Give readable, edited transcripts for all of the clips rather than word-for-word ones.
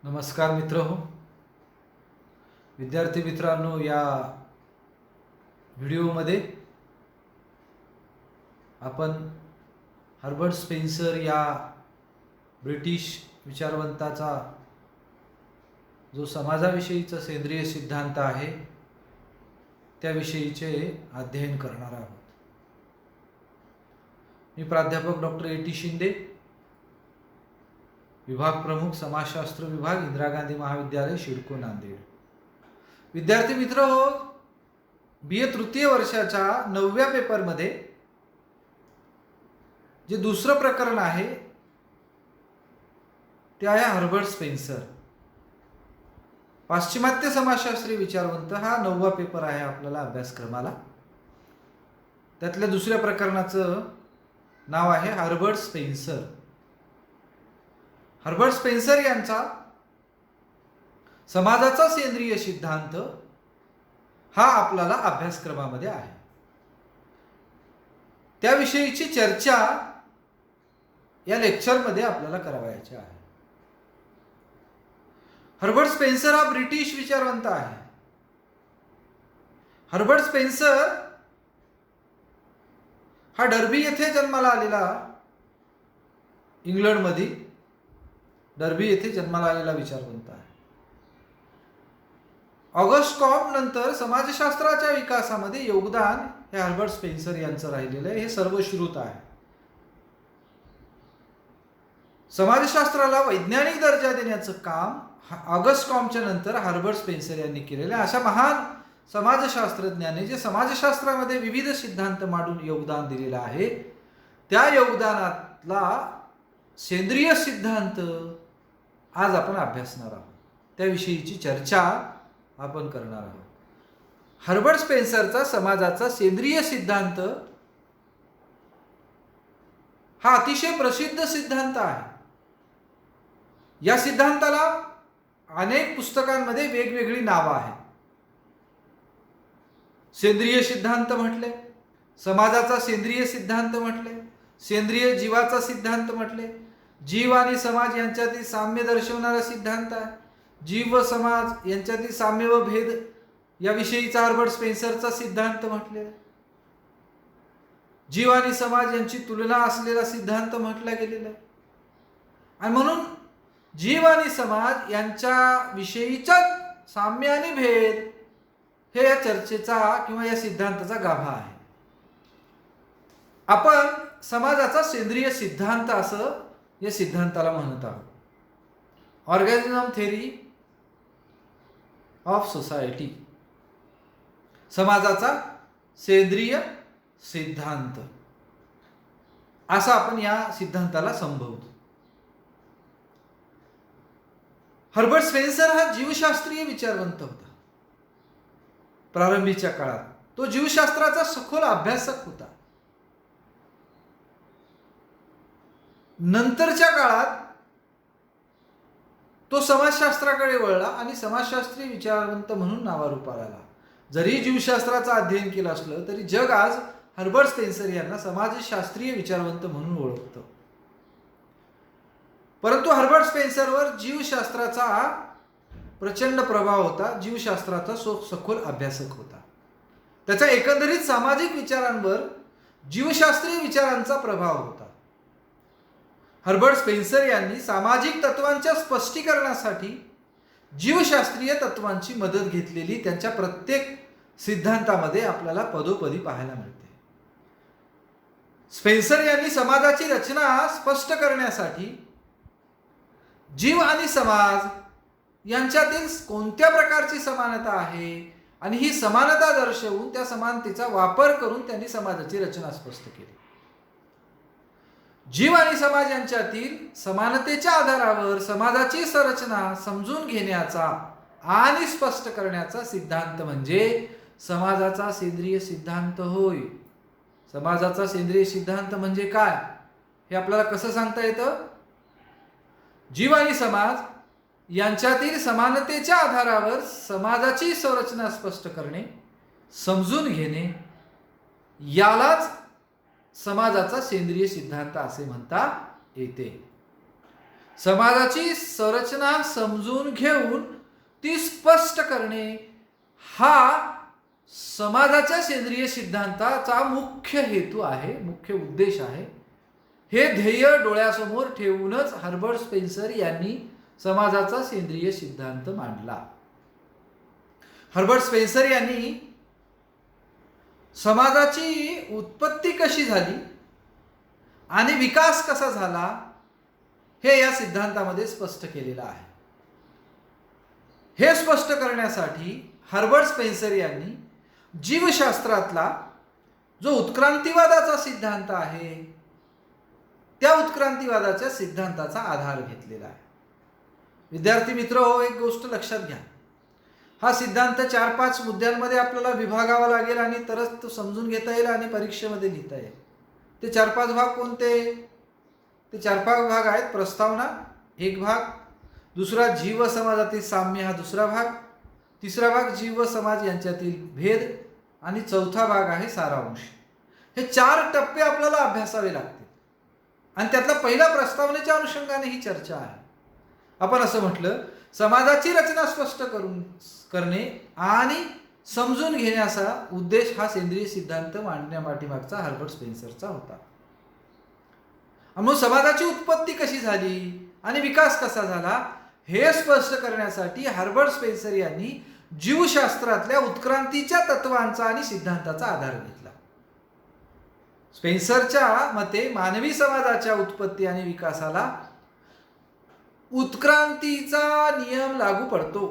नमस्कार मित्रहो, विद्यार्थी मित्रांनो, या व्हिडिओमध्ये आपण हर्बर्ट स्पेन्सर या ब्रिटिश विचारवंताचा जो समाजाविषयीचा सेंद्रिय सिद्धांत आहे त्याविषयीचे अध्ययन करणार आहोत. मी प्राध्यापक डॉक्टर ए.टी. शिंदे, विभाग प्रमुख समाजशास्त्र विभाग, इंदिरा गांधी महाविद्यालय, शिडको, नांदेड. विद्यार्थी मित्र हो, BA तृतीय वर्षाच्या 9व्या पेपरमध्ये जे दुसरं प्रकरण आहे ते आहे हर्बर्ट स्पेन्सर, पाश्चिमात्य समाजशास्त्री विचारवंत. हा 9वा पेपर आहे आपल्याला अभ्यासक्रमाला. त्यातल्या दुसऱ्या प्रकरणाचं नाव आहे हर्बर्ट स्पेन्सर. हर्बर्ट स्पेन्सर यांचा समाजाचा सेंद्रिय सिद्धांत हा आपल्याला अभ्यासक्रमामध्ये आहे. त्याविषयीची चर्चा या लेक्चरमध्ये आपल्याला करावयाची आहे. हर्बर्ट स्पेन्सर हा ब्रिटिश विचारवंत आहे. हर्बर्ट स्पेन्सर हा डर्बी येथे जन्माला आलेला, इंग्लंडमध्ये डर्बी येथे जन्माला आलेला विचारवंत आहे. ऑगस्ट कॉम्ब नंतर समाजशास्त्राच्या विकासामध्ये योगदान हे हर्बर्ट स्पेन्सर यांचं राहिलेलं आहे. हे सर्वश्रुत आहे. समाजशास्त्राला वैज्ञानिक दर्जा देण्याचं काम ऑगस्ट कॉम्बच्या नंतर हर्बर्ट स्पेन्सर यांनी केलेलं आहे. अशा महान समाजशास्त्रज्ञाने जे समाजशास्त्रामध्ये विविध सिद्धांत मांडून योगदान दिलेलं आहे, त्या योगदानातला सेंद्रिय सिद्धांत आज आपण अभ्यासणार आहोत. त्याविषयीची चर्चा आपण करणार आहोत. हर्बर्ट स्पेन्सरचा समाजाचा सेंद्रिय सिद्धांत हा अतिशय प्रसिद्ध सिद्धांत आहे. या सिद्धांताला अनेक पुस्तकांमध्ये वेगवेगळी नावं आहेत. सेंद्रिय सिद्धांत म्हटले, समाजाचा सेंद्रिय सिद्धांत म्हटले, सेंद्रिय जीवाचा सिद्धांत म्हटले, जीव आणि समाज यांच्यातील साम्य दर्शवणारा सिद्धांत आहे. जीव व समाज यांच्यातील साम्य व भेद याविषयीचा हर्बर्ट स्पेन्सरचा सिद्धांत म्हटले. जीव आणि समाज यांची तुलना असलेला सिद्धांत म्हटला गेलेला आहे. आणि म्हणून जीव आणि समाज यांच्या विषयीचा साम्य आणि भेद हे या चर्चेचा किंवा या सिद्धांताचा गाभा आहे. आपण समाजाचा सेंद्रिय सिद्धांत असं या सिद्धांताला म्हणत आहोत. ऑर्गॅनिझम थेरी ऑफ सोसायटी, समाजाचा सेंद्रिय सिद्धांत असं आपण या सिद्धांताला संबोधतो. हर्बर्ट स्पेन्सर हा जीवशास्त्रीय विचारवंत होता. प्रारंभीच्या काळात तो जीवशास्त्राचा सखोल अभ्यासक होता. नंतरच्या काळात तो समाजशास्त्राकडे वळला आणि समाजशास्त्रीय विचारवंत म्हणून नावारूपाला आला. जरी जीवशास्त्राचं अध्ययन केलं असलं तरी जग आज हर्बर्ट स्पेन्सर यांना समाजशास्त्रीय विचारवंत म्हणून ओळखतं. परंतु हर्बर्ट स्पेन्सरवर जीवशास्त्राचा प्रचंड प्रभाव होता. जीवशास्त्राचा सखोल अभ्यासक होता. त्याच्या एकंदरीत सामाजिक विचारांवर जीवशास्त्रीय विचारांचा प्रभाव होता. हर्बर्ट स्पेन्सर यांनी सामाजिक तत्वांच्या स्पष्टीकरणासाठी जीवशास्त्रीय तत्वांची मदत घेतलेली त्यांच्या प्रत्येक सिद्धांतामध्ये आपल्याला पदोपदी पाहायला मिळते. स्पेन्सर यांनी समाजाची रचना स्पष्ट करण्यासाठी जीव आणि समाज यांच्यातील कोणत्या प्रकारची समानता आहे आणि ही समानता दर्शवून त्या समानतेचा वापर करून त्यांनी समाजाची रचना स्पष्ट केली. जीव आणि समाज यांच्यातील समानतेच्या आधारावर समाजाची संरचना समजून घेण्याचा आणि स्पष्ट करण्याचा सिद्धांत म्हणजे समाजाचा सेंद्रिय सिद्धांत होय. समाजाचा सेंद्रिय सिद्धांत म्हणजे काय हे आपल्याला कसं सांगता येतं? जीव आणि समाज यांच्यातील समानतेच्या आधारावर समाजाची संरचना स्पष्ट करणे, समजून घेणे, यालाच समाजाचा सेंद्रिय सिद्धांत असे म्हणता येते. समाजाची संरचना समजून घेऊन ती स्पष्ट करणे हा समाजाच्या सेंद्रिय सिद्धांताचा मुख्य हेतू आहे, मुख्य उद्देश आहे. हे ध्येय डोळ्यासमोर ठेवूनच हर्बर्ट स्पेन्सर यांनी समाजाचा सेंद्रिय सिद्धांत मांडला. हर्बर्ट स्पेन्सर यांनी समाजाची उत्पत्ती कशी झाली आणि विकास कसा झाला हे या सिद्धांतामध्ये स्पष्ट केलेलं आहे. हे स्पष्ट करण्यासाठी हर्बर्ट स्पेन्सर यांनी जीवशास्त्रातला जो उत्क्रांतीवादाचा सिद्धांत आहे त्या उत्क्रांतीवादाच्या सिद्धांताचा आधार घेतलेला आहे. विद्यार्थी मित्र हो, एक गोष्ट लक्षात घ्या. हा सिद्धांत 4-5 मुद्द्यांमध्ये आपल्याला विभागावा लागेल आणि तरच तो समजून घेता येईल आणि परीक्षेमध्ये लिहिता येईल. ते 4-5 भाग कोणते? ते 4-5 भाग आहेत. प्रस्तावना एक भाग, दुसरा जीव व समाजातील साम्य हा दुसरा भाग, तिसरा भाग जीव व समाज यांच्यातील भेद आणि चौथा भाग आहे सारांश. हे 4 टप्पे आपल्याला अभ्यासावे लागतील आणि त्यातला पहिला प्रस्तावनेच्या अनुषंगाने ही चर्चा आहे. आपण असं म्हटलं, समाजाची रचना स्पष्ट करणे आणि समजून घेण्याचा उद्देश हा सेंद्रिय सिद्धांत मांडण्यापाठीमागचा हर्बर्ट स्पेन्सरचा होता. म्हणून समाजाची उत्पत्ती कशी झाली आणि विकास कसा झाला हे स्पष्ट करण्यासाठी हर्बर्ट स्पेन्सर यांनी जीवशास्त्रातल्या उत्क्रांतीच्या तत्वांचा आणि सिद्धांताचा आधार घेतला. स्पेन्सरच्या मते मानवी समाजाच्या उत्पत्ती आणि विकासाला उत्क्रांतीचा नियम लागू पडतो.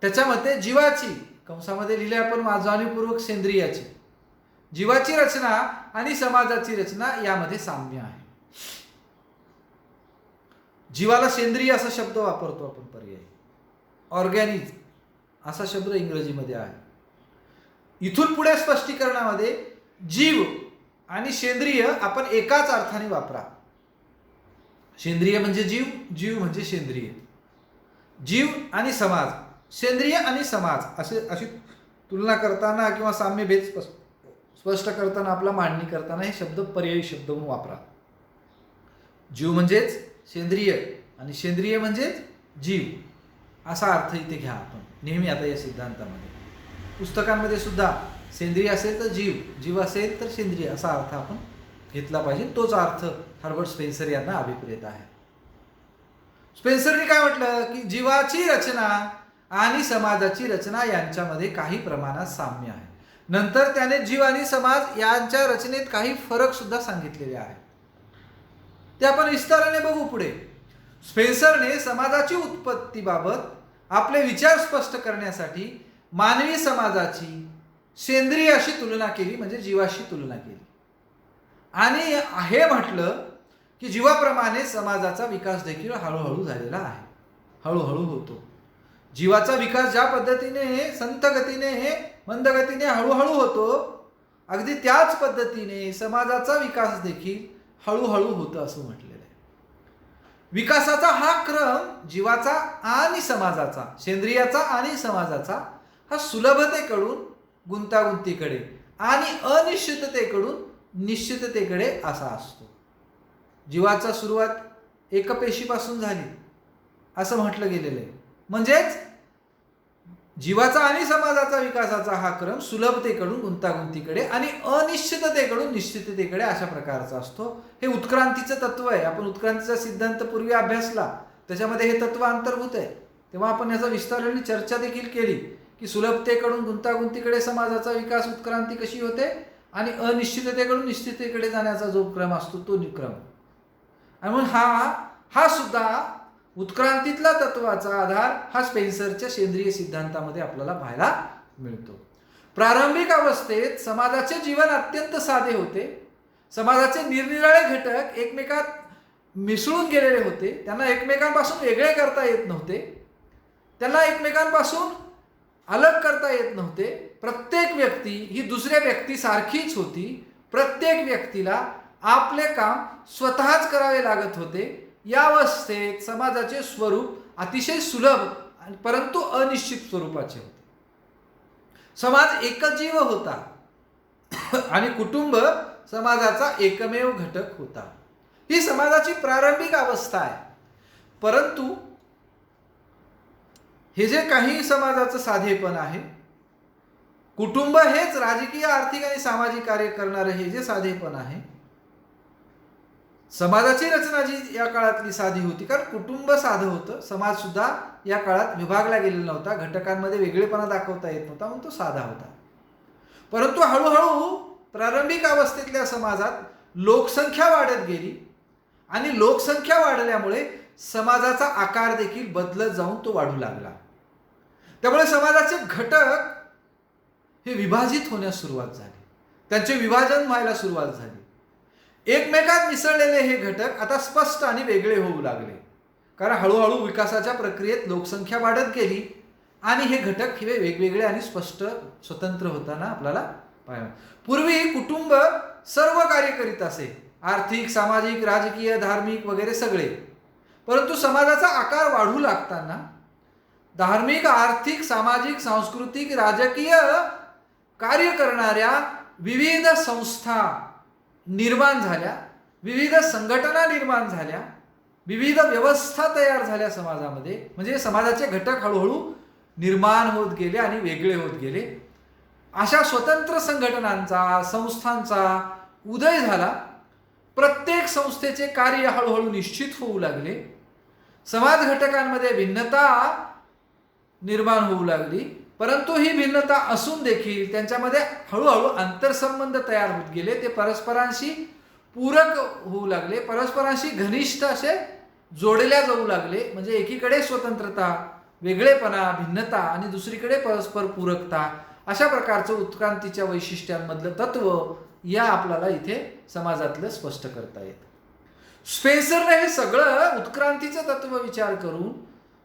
त्याच्या मते जीवाची, कंसामध्ये लिहिले आपण जाणीवपूर्वक सेंद्रियाची, जीवाची रचना आणि समाजाची रचना यामध्ये साम्य आहे. जीवाला सेंद्रिय असा शब्द वापरतो आपण पर्यायी, ऑर्गॅनिक असा शब्द इंग्रजीमध्ये आहे. इथून पुढे स्पष्टीकरणामध्ये जीव आणि सेंद्रिय आपण एकाच अर्थाने वापरा. सेंद्रिय म्हणजे जीव, जीव म्हणजे सेंद्रिय. जीव आणि समाज, सेंद्रिय आणि समाज अशी तुलना करताना किंवा साम्य भेद स्पष्ट करताना, आपला मांडणी करताना हे शब्द पर्यायी शब्द म्हणून वापरा. जीव म्हणजेच सेंद्रिय आणि सेंद्रिय म्हणजेच जीव असा अर्थ इथे घ्या आपण नेहमी. आता या सिद्धांतामध्ये पुस्तकांमध्ये सुद्धा सेंद्रिय असेल तर जीव, जीव असेल तर सेंद्रिय असा अर्थ आपण घेतला पाहिजे. तोच अर्थ हर्बर्ट स्पेन्सर यांना अभिप्रेत आहे. स्पेन्सरने काय म्हटलं की जीवाची रचना आणि समाजाची रचना यांच्यामध्ये काही प्रमाणात साम्य आहे. नंतर त्याने जीव आणि समाज यांच्या रचनेत काही फरक सुद्धा सांगितलेले आहेत. ते आपण विस्ताराने बघू पुढे. स्पेन्सरने समाजाची उत्पत्तीबाबत आपले विचार स्पष्ट करण्यासाठी मानवी समाजाची सेंद्रिय अशी तुलना केली, म्हणजे जीवाशी तुलना केली आणि हे म्हटलं की जीवाप्रमाणे समाजाचा विकास देखील हळूहळू झालेला आहे, हळूहळू होतो. जीवाचा विकास ज्या पद्धतीने संत गतीने, मंद गतीने, हळूहळू होतो, अगदी त्याच पद्धतीने समाजाचा विकास देखील हळूहळू होतो असं म्हटलेलं आहे. विकासाचा हा क्रम जीवाचा आणि समाजाचा, सेंद्रियाचा आणि समाजाचा हा सुलभतेकडून गुंतागुंतीकडे आणि अनिश्चिततेकडून निश्चिततेकडे असा असतो. जीवाचा सुरुवात एकपेशीपासून झाली असं म्हटलं गेलेलं आहे. म्हणजेच जीवाचा आणि समाजाचा विकासाचा हा क्रम सुलभतेकडून गुंतागुंतीकडे आणि अनिश्चिततेकडून निश्चिततेकडे अशा प्रकारचा असतो. हे उत्क्रांतीचं तत्व आहे. आपण उत्क्रांतीचा सिद्धांत पूर्वी अभ्यासला, त्याच्यामध्ये हे तत्व अंतर्भूत आहे. तेव्हा आपण याचा विस्ताराने चर्चा देखील केली की सुलभतेकडून गुंतागुंतीकडे समाजाचा विकास, उत्क्रांती कशी होते आणि अनिश्चिततेकडून निश्चिततेकडे जाण्याचा जो क्रम असतो तो क्रम. आणि म्हणून हा सुद्धा उत्क्रांतीतला तत्वाचा आधार हा स्पेन्सरच्या सेंद्रिय सिद्धांतामध्ये आपल्याला पाहायला मिळतो. प्रारंभिक अवस्थेत समाजाचे जीवन अत्यंत साधे होते. समाजाचे निरनिराळे घटक एकमेकात मिसळून गेलेले होते. त्यांना एकमेकांपासून वेगळे करता येत नव्हते, त्यांना एकमेकांपासून अलग करता येत नव्हते. प्रत्येक व्यक्ती ही दुसऱ्या व्यक्तीसारखीच होती. प्रत्येक व्यक्तीला आपले काम स्वतःच करावे लागत होते. या अवस्थेत समाजाचे स्वरूप अतिशय सुलभ परंतु अनिश्चित स्वरूपाचे होते. समाज एकजीव होता आणि कुटुंब समाजाचा एकमेव घटक होता. ही समाजाची प्रारंभिक अवस्था आहे. परंतु हे जे काही समाजाचं साधेपण आहे, कुटुंब हेच राजकीय, आर्थिक आणि सामाजिक कार्य करणारे हे जे साधेपण आहे, समाजाची रचना जी या काळातली साधी होती, कारण कुटुंब साधं होतं, समाज सुद्धा या काळात विभागला गेलेला नव्हता, घटकांमध्ये वेगळेपणा दाखवता येत नव्हता, म्हणून तो साधा होता. परंतु हळूहळू प्रारंभिक अवस्थेतल्या समाजात लोकसंख्या वाढत गेली आणि लोकसंख्या वाढल्यामुळे समाजाचा आकार देखील बदलत जाऊन तो वाढू लागला. त्यामुळे समाजाचे घटक हे विभाजित होण्यास सुरुवात झाली, त्यांचे विभाजन व्हायला सुरुवात झाली. एकमेकात मिसळलेले हे घटक आता स्पष्ट आणि वेगळे होऊ लागले, कारण हळूहळू विकासाच्या प्रक्रियेत लोकसंख्या वाढत गेली आणि हे घटक हे वेगवेगळे आणि स्पष्ट स्वतंत्र होताना आपल्याला पाहायला. पूर्वी कुटुंब सर्व कार्य करीत असे, आर्थिक, सामाजिक, राजकीय, धार्मिक वगैरे सगळे. परंतु समाजाचा आकार वाढू लागताना धार्मिक, आर्थिक, सामाजिक, सांस्कृतिक, राजकीय कार्य करणाऱ्या विविध संस्था निर्माण झाल्या, विविध संघटना निर्माण झाल्या, विविध व्यवस्था तयार झाल्या समाजामध्ये. म्हणजे समाजाचे घटक हळूहळू निर्माण होत गेले आणि वेगळे होत गेले. अशा स्वतंत्र संघटनांचा, संस्थांचा उदय झाला. प्रत्येक संस्थेचे कार्य हळूहळू निश्चित होऊ लागले. समाज घटकांमध्ये भिन्नता निर्माण होऊ लागली, परंतु ही भिन्नता असून देखील त्यांच्यामध्ये हळूहळू आंतरसंबंध तयार होत गेले. ते परस्परांशी पूरक होऊ लागले, परस्परांशी घनिष्ठ असे जोडल्या जाऊ लागले. म्हणजे एकीकडे स्वतंत्रता, वेगळेपणा, भिन्नता आणि दुसरीकडे परस्पर पूरकता, अशा प्रकारचं उत्क्रांतीच्या वैशिष्ट्यांमधलं तत्व या आपल्याला इथे समाजातलं स्पष्ट करता येतं. स्पेन्सरने हे सगळं उत्क्रांतीचं तत्व विचार करून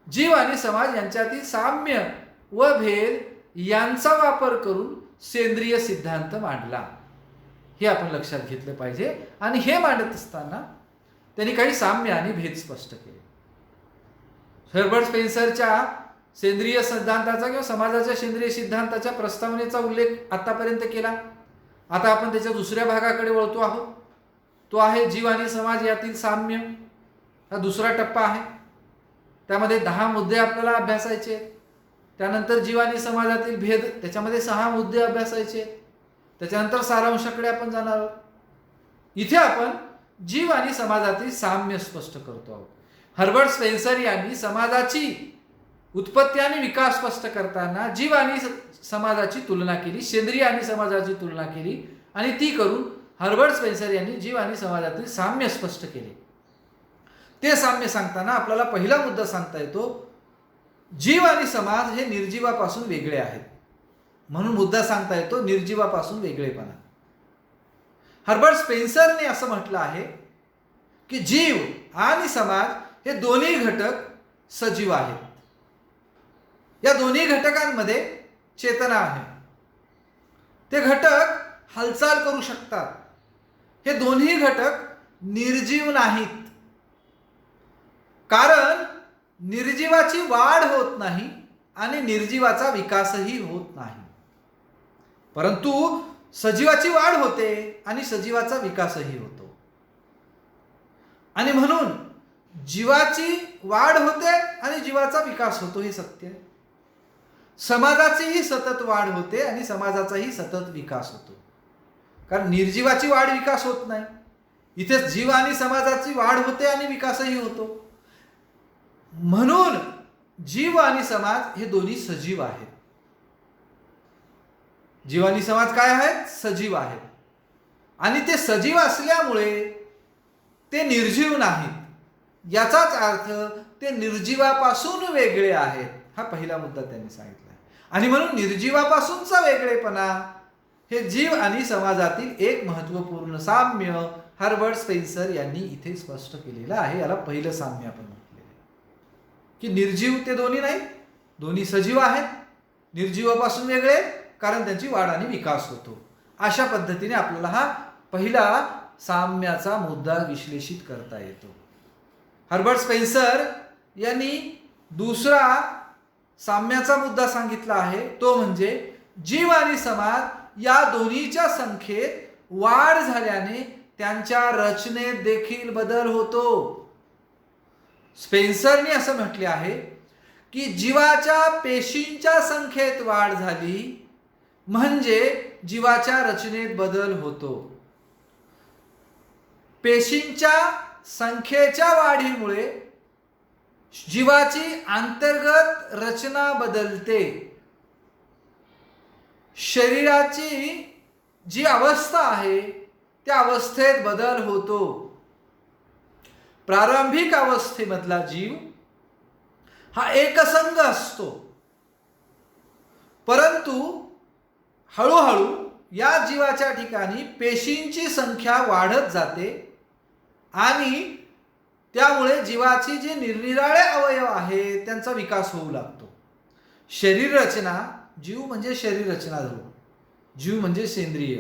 जीव आणि समाज यांच्यातील साम्य व भेद यांचा वापर करून सेंद्रिय सिद्धांत मांडला. हे आपण लक्षात घेतलं पाहिजे. आणि हे मांडत असताना त्यांनी काही साम्य आणि भेद स्पष्ट केले. हर्बर्ट स्पेन्सरच्या सेंद्रिय सिद्धांताचा किंवा समाजाच्या सेंद्रिय सिद्धांताच्या प्रस्तावनेचा उल्लेख आतापर्यंत केला. आता आपण त्याच्या दुसऱ्या भागाकडे वळतो आहोत. तो आहे जीव आणि समाज यातील साम्य. हा दुसरा टप्पा आहे. त्यामध्ये 10 मुद्दे आपल्याला अभ्यासायचे. त्यानंतर जीव आणि समाजातील भेद, त्याच्यामध्ये 6 मुद्दे अभ्यासायचे. त्याच्यानंतर सारांशाकडे आपण जाणार आहोत. इथे आपण जीव आणि समाजातील साम्य स्पष्ट करतो आहोत. हर्बर्ट स्पेन्सर यांनी समाजाची उत्पत्ती आणि विकास स्पष्ट करताना जीव आणि समाजाची तुलना केली, सेंद्रिय आणि समाजाची तुलना केली आणि ती करून हर्बर्ट स्पेन्सर यांनी जीव आणि समाजातील साम्य स्पष्ट केले. ते साम्य सांगताना आपल्याला पहिला मुद्दा सांगता येतो, जीव आणि समाज हे निर्जीवापासून वेगळे आहेत. म्हणून मुद्दा सांगता येतो निर्जीवापासून वेगळेपणा. हर्बर्ट स्पेन्सरने असं म्हटलं आहे की जीव आणि समाज हे दोन्ही घटक सजीव आहेत. या दोन्ही घटकांमध्ये चेतना आहे. ते घटक हालचाल करू शकतात. हे दोन्ही घटक निर्जीव नाहीत, कारण निर्जीवाची वाढ होत नाही आणि निर्जीवाचा विकासही होत नाही. परंतु सजीवाची वाढ होते आणि सजीवाचा विकासही होतो. आणि म्हणून जीवाची वाढ होते आणि जीवाचा विकास होतो, हे सत्य आहे. समाजाचीही सतत वाढ होते आणि समाजाचाही सतत विकास होतो, कारण निर्जीवाची वाढ विकास होत नाही. इथे जीव आणि समाजाची वाढ होते आणि विकासही होतो. म्हणून जीव आणि समाज हे दोन्ही सजीव आहेत. जीव आणि समाज काय आहेत? सजीव आहेत. आणि ते सजीव असल्यामुळे ते निर्जीव नाहीत. याचाच अर्थ ते निर्जीवापासून वेगळे आहेत. हा पहिला मुद्दा त्यांनी सांगितला. आणि म्हणून निर्जीवापासूनचा वेगळेपणा हे जीव आणि समाजातील एक महत्त्वपूर्ण साम्य हर्बर्ट स्पेन्सर यांनी इथे स्पष्ट केलेलं आहे. याला पहिलं साम्य आपण म्हटलेलं आहे की निर्जीव ते दोन्ही नाही, दोन्ही सजीव आहेत. निर्जीवापासून वेगळे कारण त्यांची वाढ आणि विकास होतो. अशा पद्धतीने आपल्याला हा पहिला साम्याचा मुद्दा विश्लेषित करता येतो. हर्बर्ट स्पेन्सर यांनी दुसरा साम्याचा मुद्दा सांगितला आहे, तो म्हणजे जीव आणि समाज या दोन्हीच्या संख्येत वाढ झाल्याने त्यांच्या रचनेत देखील बदल होतो. स्पेन्सरने असं म्हटले आहे की जीवाच्या पेशींच्या संख्येत वाढ झाली म्हणजे जीवाच्या रचनेत बदल होतो. पेशींच्या संख्येच्या वाढीमुळे जीवाची अंतर्गत रचना बदलते. शरीराची जी अवस्था आहे त्या अवस्थेत बदल होतो. प्रारंभिक अवस्थेमधला जीव हा एकसंध असतो, परंतु हळूहळू या जीवाच्या ठिकाणी पेशींची संख्या वाढत जाते आणि त्यामुळे जीवाची जी निरनिराळे अवयव आहेत त्यांचा विकास होऊ लागतो. शरीर रचना, जीव म्हणजे शरीर रचना झालो, जीव म्हणजे सेंद्रिय.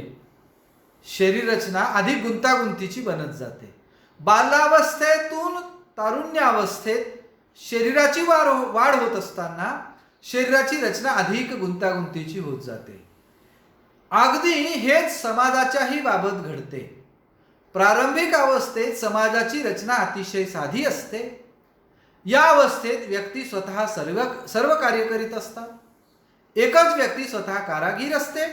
शरीर रचना अधिक गुंतागुंतीची बनत जाते. बाल्यावस्थेतून तारुण्यावस्थेत शरीराची वाढ होत असताना शरीराची रचना अधिक गुंतागुंतीची होत जाते. अगदी हेच समाजाच्याही बाबत घडते. प्रारंभिक अवस्थेत समाजाची रचना अतिशय साधी असते. या अवस्थेत व्यक्ती स्वतः सर्व कार्य करीत असतात. एकच व्यक्ती स्वतः कारागीर असते,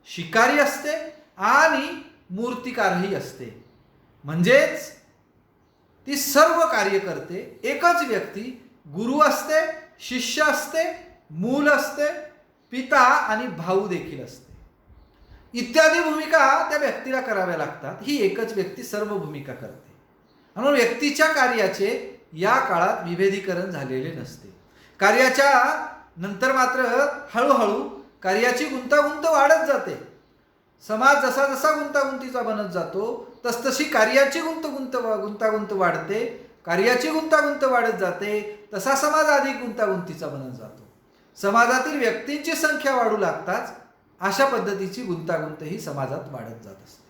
शिकारी असते आणि मूर्तिकारही असते. म्हणजेच ती सर्व कार्य करते. एकच व्यक्ती गुरु असते, शिष्य असते, मूल असते, पिता आणि भाऊ देखील असते. इत्यादी भूमिका त्या व्यक्तीला कराव्या लागतात. ही एकच व्यक्ती सर्व भूमिका करते. म्हणून व्यक्तीच्या कार्याचे या काळात विभेदीकरण झालेले नसते. कार्याच्या नंतर मात्र हळूहळू कार्याची गुंतागुंत वाढत जाते. समाज जसा जसा गुंतागुंतीचा बनत जातो तसतशी कार्याची गुंतागुंत वाढते. कार्याची गुंतागुंत वाढत जाते तसा समाज अधिक गुंतागुंतीचा बनत जातो. समाजातील व्यक्तींची संख्या वाढू लागताच अशा पद्धतीची गुंतागुंत ही समाजात वाढत जात असते.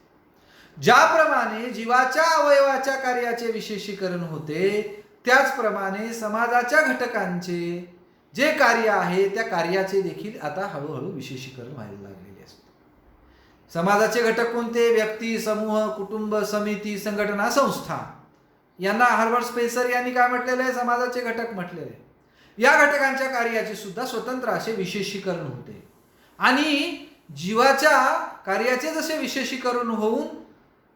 ज्याप्रमाणे जीवाच्या अवयवाच्या कार्याचे विशेषीकरण होते त्याचप्रमाणे समाजाच्या घटकांचे जे कार्य आहे त्या कार्याचे देखील आता हळूहळू विशेषीकरण व्हायला लागलेले असते. समाजाचे घटक कोणते? व्यक्ती, समूह, कुटुंब, समिती, संघटना, संस्था. यांना हर्बर्ट स्पेन्सर यांनी काय म्हटलेलं आहे? समाजाचे घटक म्हटलेले आहे. या घटकांच्या कार्याचे सुद्धा स्वतंत्र असे विशेषीकरण होते आणि जीवाच्या कार्याचे जसे विशेषीकरण होऊन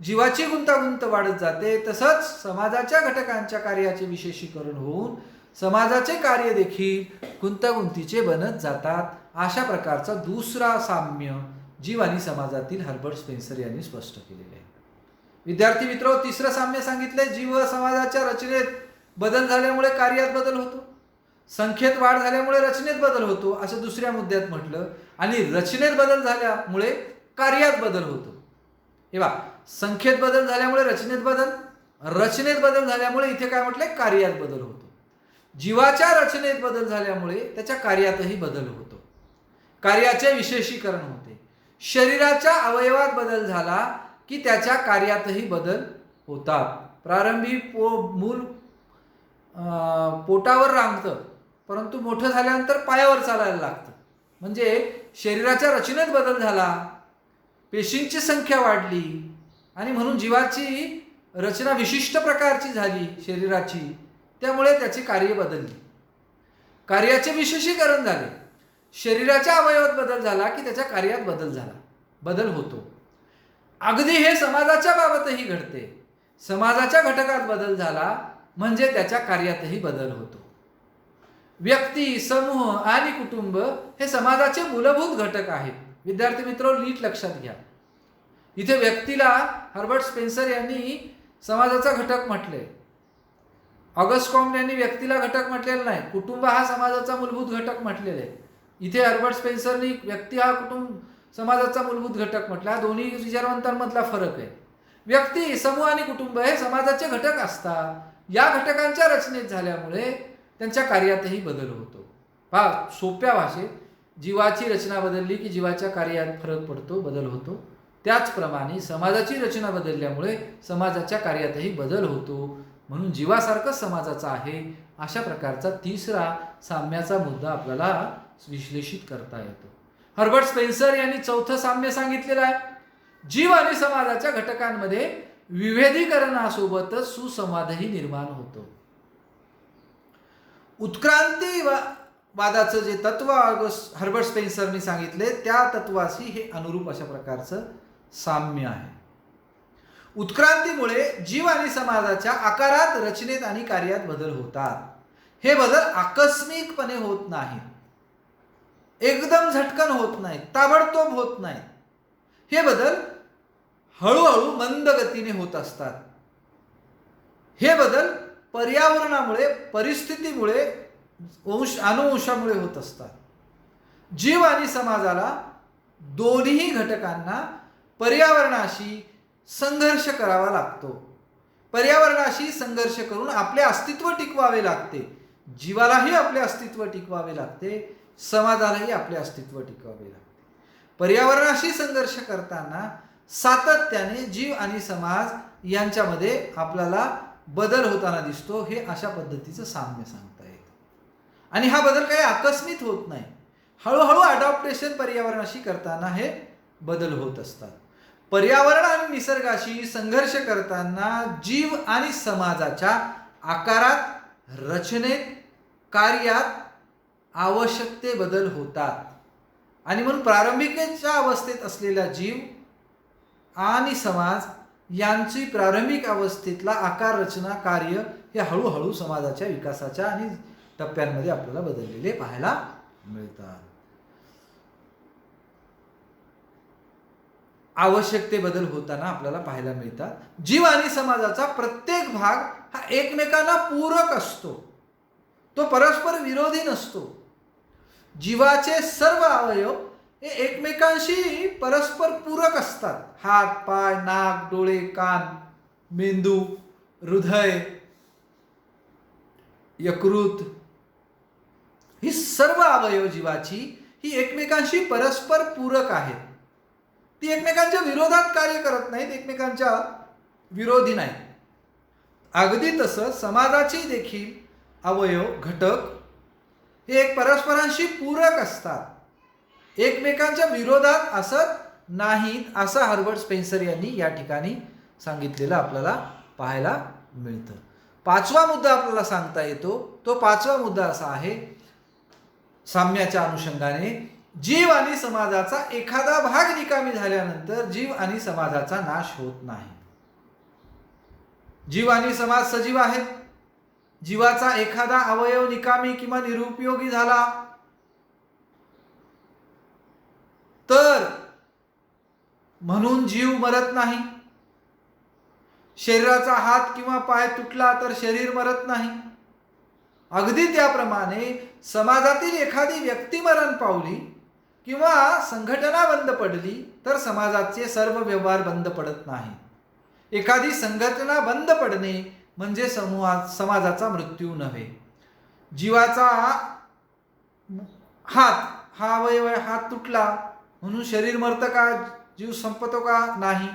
जीवाची गुंतागुंत वाढत जाते तसंच समाजाच्या घटकांच्या कार्याचे विशेषीकरण होऊन समाजाचे कार्य देखील गुंतागुंतीचे बनत जातात. अशा प्रकारचा दुसरा साम्य जीव आणि समाजातील हर्बर्ट स्पेन्सर यांनी स्पष्ट केलेले आहे. विद्यार्थी मित्र, तिसरं साम्य सांगितलंय, जीव व समाजाच्या रचनेत बदल झाल्यामुळे कार्यात बदल होतो, संख्येत वाढ झाल्यामुळे रचनेत बदल होतो असं दुसऱ्या मुद्द्यात म्हटलं आणि रचनेत बदल झाल्यामुळे कार्यात बदल होतो. हे बघा, संख्येत बदल झाल्यामुळे रचनेत बदल, रचनेत बदल झाल्यामुळे इथे काय म्हटलंय? कार्यात बदल होतो. जीवाच्या रचनेत बदल झाल्यामुळे त्याच्या कार्यातही बदल होतो, कार्याचे विशेषीकरण होते. शरीराच्या अवयवात बदल झाला की त्याच्या कार्यातही बदल होतात. प्रारंभी मूल पोटावर रांगतं परंतु मोठं झाल्यानंतर पायावर चालायला लागतं. म्हणजे शरीराच्या रचनेत बदल झाला, पेशींची संख्या वाढली आणि म्हणून जीवाची रचना विशिष्ट प्रकारची झाली शरीराची. त्यामुळे त्याची कार्य बदलली, कार्याचे विशेषीकरण झाले. शरीराच्या अवयवात बदल झाला की त्याच्या कार्यात बदल होतो. अगदी हे समाजाच्या बाबतही घडते. समाजाच्या घटकात बदल झाला म्हणजे त्याच्या कार्यातही बदल होतो. व्यक्ती, समूह आणि कुटुंब हे समाजाचे मूलभूत घटक आहेत. विद्यार्थी मित्र, नीट लक्षात घ्या. इथे व्यक्तीला हर्बर्ट स्पेन्सर यांनी समाजाचा घटक म्हटले, ऑगस्ट कॉम्ट यांनी व्यक्तीला घटक म्हटलेला नाही. कुटुंब हा समाजाचा मूलभूत घटक म्हटलेला आहे. इथे हर्बर्ट स्पेन्सरनी व्यक्ती हा कुटुंब समाजाचा मूलभूत घटक म्हटला. दोन्ही विचारवंतांमधला फरक आहे. व्यक्ती, समूह आणि कुटुंब हे समाजाचे घटक असतात. या घटकांच्या रचनेत झाल्यामुळे त्यांच्या कार्यातही बदल होतो. पहा, सोप्या भाषेत जीवाची रचना बदलली की जीवाच्या कार्यात फरक पडतो, बदल होतो. त्याचप्रमाणे समाजाची रचना बदलल्यामुळे समाजाच्या कार्यातही बदल होतो. म्हणून जीवासारखं समाजाचा आहे अशा प्रकारचा तिसरा साम्याचा मुद्दा आपल्याला विश्लेषित करता येतो. हर्बर्ट स्पेन्सर यांनी चौथं साम्य सांगितलेलं आहे. जीव आणि समाजाच्या घटकांमध्ये विभेदीकरणासोबतच सुसंवादही निर्माण होतो. उत्क्रांतीवादाचं जे तत्व हर्बर्ट स्पेन्सरनी सांगितले त्या तत्वाशी हे अनुरूप अशा प्रकारचं साम्य आहे. उत्क्रांतीमुळे जीव आणि समाजाच्या आकारात, रचनेत आणि कार्यात बदल होतात. हे बदल आकस्मिकपणे होत नाहीत, एकदम झटकन होत नाहीत, ताबडतोब होत नाहीत. हे बदल हळूहळू मंद गतीने होत असतात. हे बदल पर्यावरणामुळे, परिस्थितीमुळे, अनुवंशामुळे होत असतात. जीव आणि समाजाला, दोन्ही घटकांना पर्यावरणाशी संघर्ष करावा लागतो. पर्यावरणाशी संघर्ष करून आपले अस्तित्व टिकवावे लागते. जीवालाही आपले अस्तित्व टिकवावे लागते, समाजालाही आपले अस्तित्व टिकवावे लागते. पर्यावरणाशी संघर्ष करताना सातत्याने जीव आणि समाज यांच्यामध्ये आपल्याला बदल होताना दिसतो. हे अशा पद्धतीचं साम्य सांगता येतं. आणि हा बदल काही आकस्मित होत नाही, हळूहळू अडॉप्टेशन पर्यावरणाशी करताना हे बदल होत असतात. पर्यावरण आणि निसर्गाशी संघर्ष करताना जीव आणि समाजाच्या आकारात, रचनेत, कार्यात आवश्यक ते बदल होतात. आणि म्हणून प्रारंभिकेच्या अवस्थेत असलेला जीव आणि समाज यांची प्रारंभिक अवस्थेतला आकार, रचना, कार्य हे हळूहळू समाजाच्या विकासाच्या आणि टप्प्यांमध्ये आपल्याला बदललेले पाहायला मिळतात. आवश्यक ते बदल होताना आपल्याला पाहायला मिळतात. जीव आणि समाजाचा प्रत्येक भाग हा एकमेकांना पूरक असतो, तो परस्पर विरोधी नसतो. जीवाचे सर्व अवयव हे एकमेकांशी परस्पर पूरक असतात. हात, पाय, नाक, डोळे, कान, मेंदू, हृदय, यकृत ही सर्व अवयव जीवाची ही एकमेकांशी परस्पर पूरक आहेत. ती एकमेकांच्या विरोधात कार्य करत नाहीत, एकमेकांच्या विरोधी नाहीत. अगदी तसं समाजाची देखील अवयव, घटक हे एक परस्परांशी पूरक असतात, एकमेकांच्या विरोधात असत नाहीत, असं हर्बर्ट स्पेन्सर यांनी या ठिकाणी सांगितलेलं आपल्याला पाहायला मिळतं. पाचवा मुद्दा आपल्याला सांगता येतो. तो पाचवा मुद्दा असा आहे, साम्याच्या अनुषंगाने, जीव आणि समाजाचा एखादा भाग निकामी झाल्यानंतर जीव आणि समाजाचा नाश होत नाही. जीव आणि समाज सजीव आहेत. जीवाचा एखादा अवयव निकामी किंवा निरुपयोगी झाला तर म्हणून जीव मरत नाही. शरीराचा हात किंवा पाय तुटला तर शरीर मरत नाही. अगदी त्याप्रमाणे समाजातील एखादी व्यक्ती मरण पावली किंवा संघटना बंद पडली तर समाजाचे सर्व व्यवहार बंद पडत नाही. एखादी संघटना बंद पडणे म्हणजे समाजाचा मृत्यू नव्हे. जीवाचा हात हा अवयव, हात तुटला म्हणून शरीर मरतं का, जीव संपतो का? नाही.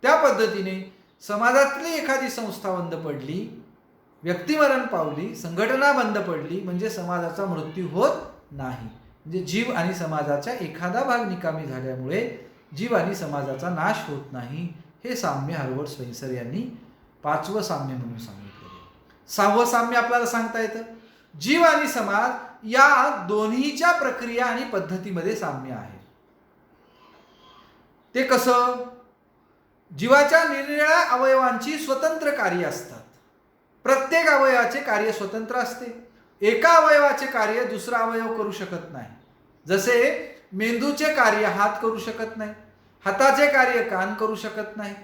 त्या पद्धतीने समाजातली एखादी संस्था बंद पडली, व्यक्ती मरण पावली, संघटना बंद पडली म्हणजे समाजाचा मृत्यू होत नाही. म्हणजे जीव आणि समाजाचा एखादा भाग निकामी झाल्यामुळे जीव आणि समाजाचा नाश होत नाही. हे साम्य हर्बर्ट स्पेन्सर यांनी पाचवं साम्य म्हणून सांगितलं. सहावं साम्य आपल्याला सांगता येतं, जीव आणि समाज या दोन्हीच्या प्रक्रिया आणि पद्धतीमध्ये साम्य आहे. ते कसं? जीवाच्या निरनिराळ्या अवयवांची स्वतंत्र कार्य असतात. प्रत्येक अवयवाचे कार्य स्वतंत्र असते. एका अवयवाचे कार्य दुसरा अवयव करू शकत नाही. जसे मेंदूचे कार्य हात करू शकत नाही, हाताचे कार्य कान करू शकत नाही.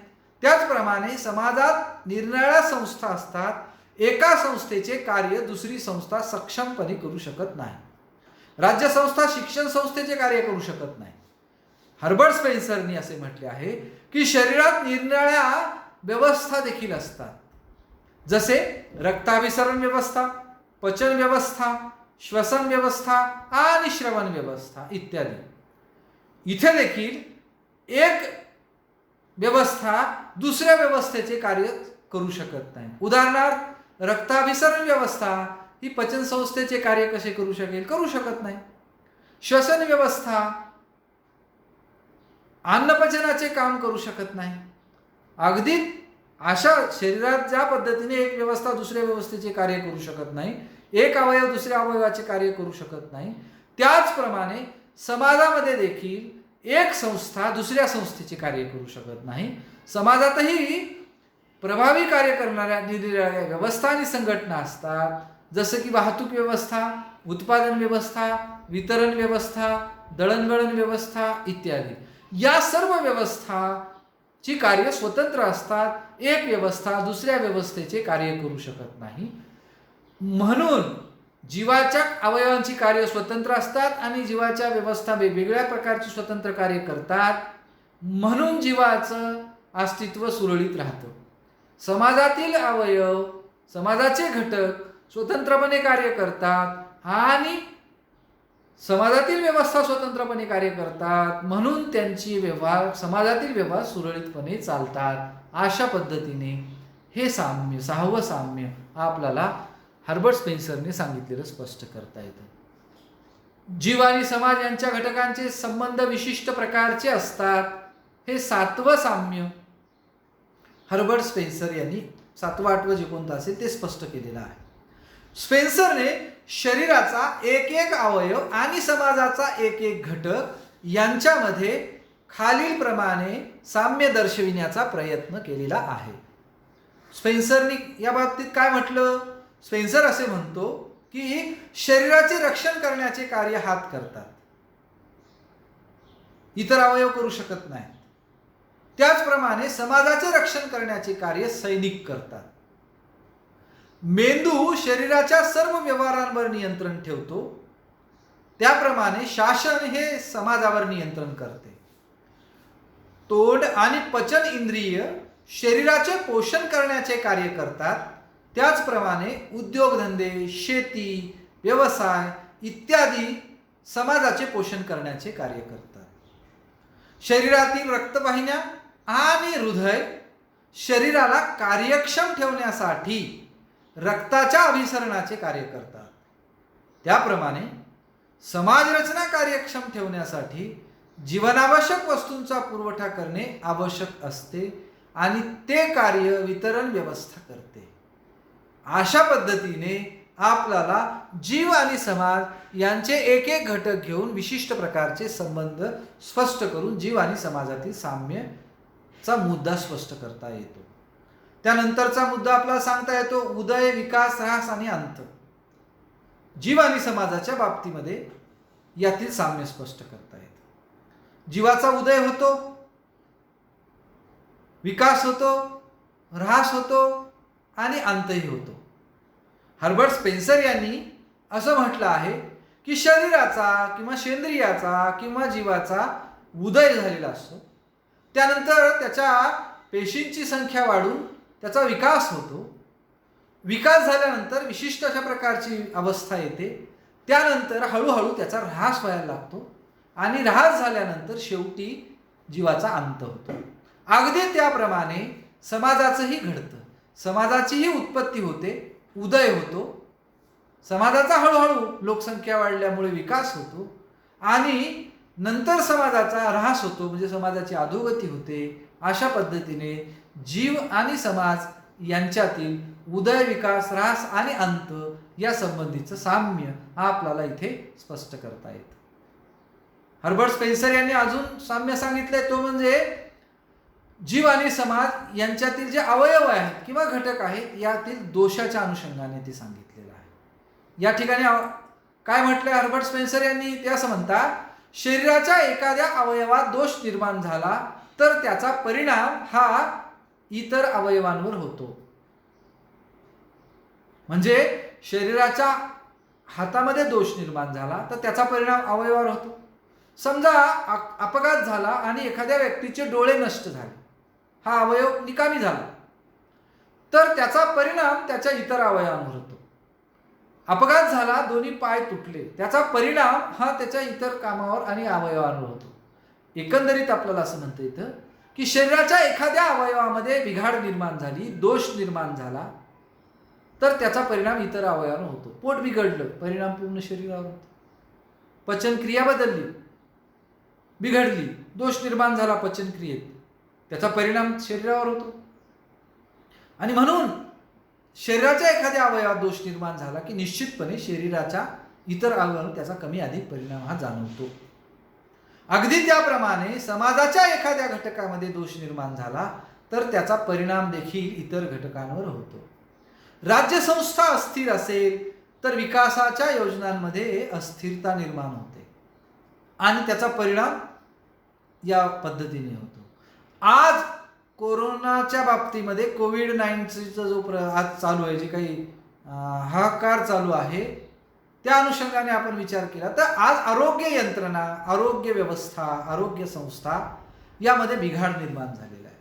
त्याचप्रमाणे समाजात निरनिराळ्या संस्था असतात. एका संस्थेचे कार्य दुसरी संस्था सक्षमपणे करू शकत नाही. राज्य संस्था शिक्षण संस्थेचे कार्य करू शकत नाही. हर्बर्ट स्पेन्सरनी असे म्हटले आहे की शरीरात निरनिराळ्या व्यवस्था देखील असतात. जसे रक्ताभिसरण व्यवस्था, पचन व्यवस्था, श्वसन व्यवस्था आणि श्रवण व्यवस्था इत्यादी. इथे देखील एक व्यवस्था दुसऱ्या व्यवस्थेचे कार्य करू शकत नाही. उदाहरणार्थ रक्ताभिसरण व्यवस्था ही पचन संस्थेचे कार्य कसे करू शकेल? करू शकत नाही. श्वसन व्यवस्था अन्नपचनाचे काम करू शकत नाही. अगदी अशा शरीरात ज्या पद्धतीने एक व्यवस्था दुसऱ्या व्यवस्थेचे कार्य करू शकत नाही, एक अवयव दुसऱ्या अवयवाचे कार्य करू शकत नाही, त्याचप्रमाणे समाजामध्ये देखील एक संस्था दुसऱ्या संस्थेचे कार्य करू शकत नाही. समाजातही प्रभावी कार्य करणाऱ्या निरनिराळ्या व्यवस्था आणि संघटना असतात, जसं की वाहतूक व्यवस्था, उत्पादन व्यवस्था, वितरण व्यवस्था, दळणवळण व्यवस्था इत्यादी. या सर्व व्यवस्थाची कार्य स्वतंत्र असतात. एक व्यवस्था दुसऱ्या व्यवस्थेचे कार्य करू शकत नाही. म्हणून जीवाच्या अवयवांची कार्य स्वतंत्र असतात आणि जीवाच्या व्यवस्था वेगवेगळ्या प्रकारची स्वतंत्र कार्य करतात. म्हणून जीवाचं अस्तित्व सुरळीत राहतं. समाजातील अवयव, समाजाचे घटक स्वतंत्रपणे कार्य करतात आणि समाजातील व्यवस्था स्वतंत्रपणे कार्य करतात, म्हणून त्यांची समाजातील व्यवहार सुरळीतपणे चालतात. अशा पद्धतीने हे साम्य, सहावं साम्य आपल्याला हर्बर्ट स्पेन्सरने सांगितलेलं स्पष्ट करता येतं. जीव आणि समाज यांच्या घटकांचे संबंध विशिष्ट प्रकारचे असतात. हे सातवं साम्य हर्बर्ट स्पेन्सर यांनी 7वा 8वं जे कोणतं असेल ते स्पष्ट केलेलं आहे. स्पेन्सरने शरीराचा एक एक अवयव आणि समाजाचा एक एक घटक यांच्यामध्ये खालील प्रमाणे साम्य दर्शविण्याचा प्रयत्न केलेला आहे. स्पेन्सरने या बाबतीत काय म्हटलं? स्पेन्सर असे म्हणतो की शरीराचे रक्षण करण्याचे कार्य हात करतात, इतर अवयव करू शकत नाहीत. त्याचप्रमाणे समाजाचे रक्षण करण्याचे कार्य सैनिक करतात. मेंदू शरीराच्या सर्व व्यवहारांवर नियंत्रण ठेवतो, त्याप्रमाणे शासन हे समाजावर नियंत्रण करते. तोंड आणि पचन इंद्रिय शरीराचे पोषण करण्याचे कार्य करतात, त्याचप्रमाणे उद्योगधंदे, शेती, व्यवसाय इत्यादी समाजाचे पोषण करण्याचे कार्य करतात. शरीरातील रक्तवाहिन्या आणि हृदय शरीराला कार्यक्षम ठेवण्यासाठी रक्ताच्या अभिसरणाचे कार्य करतात. त्याप्रमाणे समाज रचना कार्यक्षम ठेवण्यासाठी जीवनावश्यक वस्तूंचा पुरवठा करणे आवश्यक असते आणि ते कार्य वितरण व्यवस्था करते. अशा पद्धतीने आपल्याला जीव आणि समाज यांचे एक एक घटक घेऊन विशिष्ट प्रकारचे संबंध स्पष्ट करून जीव आणि समाजातील साम्यचा मुद्दा स्पष्ट करता येतो. त्यानंतरचा मुद्दा आपल्याला सांगता येतो उदय, विकास, ऱ्हास आणि अंत. जीव आणि समाजाच्या बाबतीमध्ये यातील साम्य स्पष्ट करता येतं. जीवाचा उदय होतो, विकास होतो, ऱ्हास होतो आणि अंतही होतो. हर्बर्ट स्पेन्सर यांनी असं म्हटलं आहे की शरीराचा किंवा सेंद्रियाचा किंवा जीवाचा उदय झालेला असतो, त्यानंतर त्याच्या पेशींची संख्या वाढून त्याचा विकास होतो. विकास झाल्यानंतर विशिष्ट अशा प्रकारची अवस्था येते, त्यानंतर हळूहळू त्याचा ऱ्हास व्हायला लागतो आणि ऱ्हास झाल्यानंतर शेवटी जीवाचा अंत होतो. अगदी त्याप्रमाणे समाजाचंही घडतं. समाजाचीही उत्पत्ती होते, उदय होतो, समाजाचा हळूहळू लोकसंख्या वाढल्यामुळे विकास होतो आणि नंतर समाजाचा ऱ्हास होतो, म्हणजे समाजाची अधोगती होते. अशा पद्धतीने जीव आणि समाज यांच्यातील उदय, विकास, ऱ्हास आणि अंत या संबंधीचं साम्य आपल्याला इथे स्पष्ट करता येतं. हर्बर्ट स्पेन्सर यांनी अजून साम्य सांगितलंय, तो म्हणजे जीव आणि समाज यांच्यातील जे अवयव आहेत किंवा घटक आहेत यातील दोषाच्या अनुषंगाने ते सांगितलेलं आहे. या ठिकाणी काय म्हटलंय हर्बर्ट स्पेन्सर यांनी? ते असं म्हणतात, शरीराच्या एखाद्या अवयवात दोष निर्माण झाला तर त्याचा परिणाम हा इतर अवयवांवर होतो. म्हणजे शरीराच्या हातामध्ये दोष निर्माण झाला तर त्याचा परिणाम अवयवावर होतो. समजा अपघात झाला आणि एखाद्या व्यक्तीचे डोळे नष्ट झाले, हा अवयव निकामी झाला, तर त्याचा परिणाम त्याच्या इतर अवयवांवर होतो. अपघात झाला, दोन्ही पाय तुटले, त्याचा परिणाम हा त्याच्या इतर कामावर आणि अवयवांवर होतो. एकंदरीत आपल्याला असं म्हणता येतं की शरीराच्या एखाद्या अवयवामध्ये बिघाड निर्माण झाली, दोष निर्माण झाला, तर त्याचा परिणाम इतर अवयवांवर होतो. पोट बिघडलं, परिणाम पूर्ण शरीरावर होतो. पचनक्रिया बदलली, बिघडली, दोष निर्माण झाला पचनक्रियेत, त्याचा परिणाम शरीरावर होतो. आणि म्हणून शरीराच्या एखाद्या अवयवात दोष निर्माण झाला की निश्चितपणे शरीराच्या इतर अवयवावर त्याचा कमी अधिक परिणाम हा जाणवतो. अगदी त्याप्रमाणे समाजाच्या एखाद्या घटकामध्ये दोष निर्माण झाला तर त्याचा परिणाम देखील इतर घटकांवर होतो. राज्यसंस्था अस्थिर असेल तर विकासाच्या योजनांमध्ये अस्थिरता निर्माण होते आणि त्याचा परिणाम या पद्धतीने होतो. आज कोरोनाच्या बाबतीमध्ये कोविड-19चा जो आज चालू आहे, जे काही हाहाकार चालू आहे, त्या अनुषंगाने आपण विचार केला तर आज आरोग्य यंत्रणा, आरोग्य व्यवस्था, आरोग्य संस्था यामध्ये बिघाड निर्माण झालेला आहे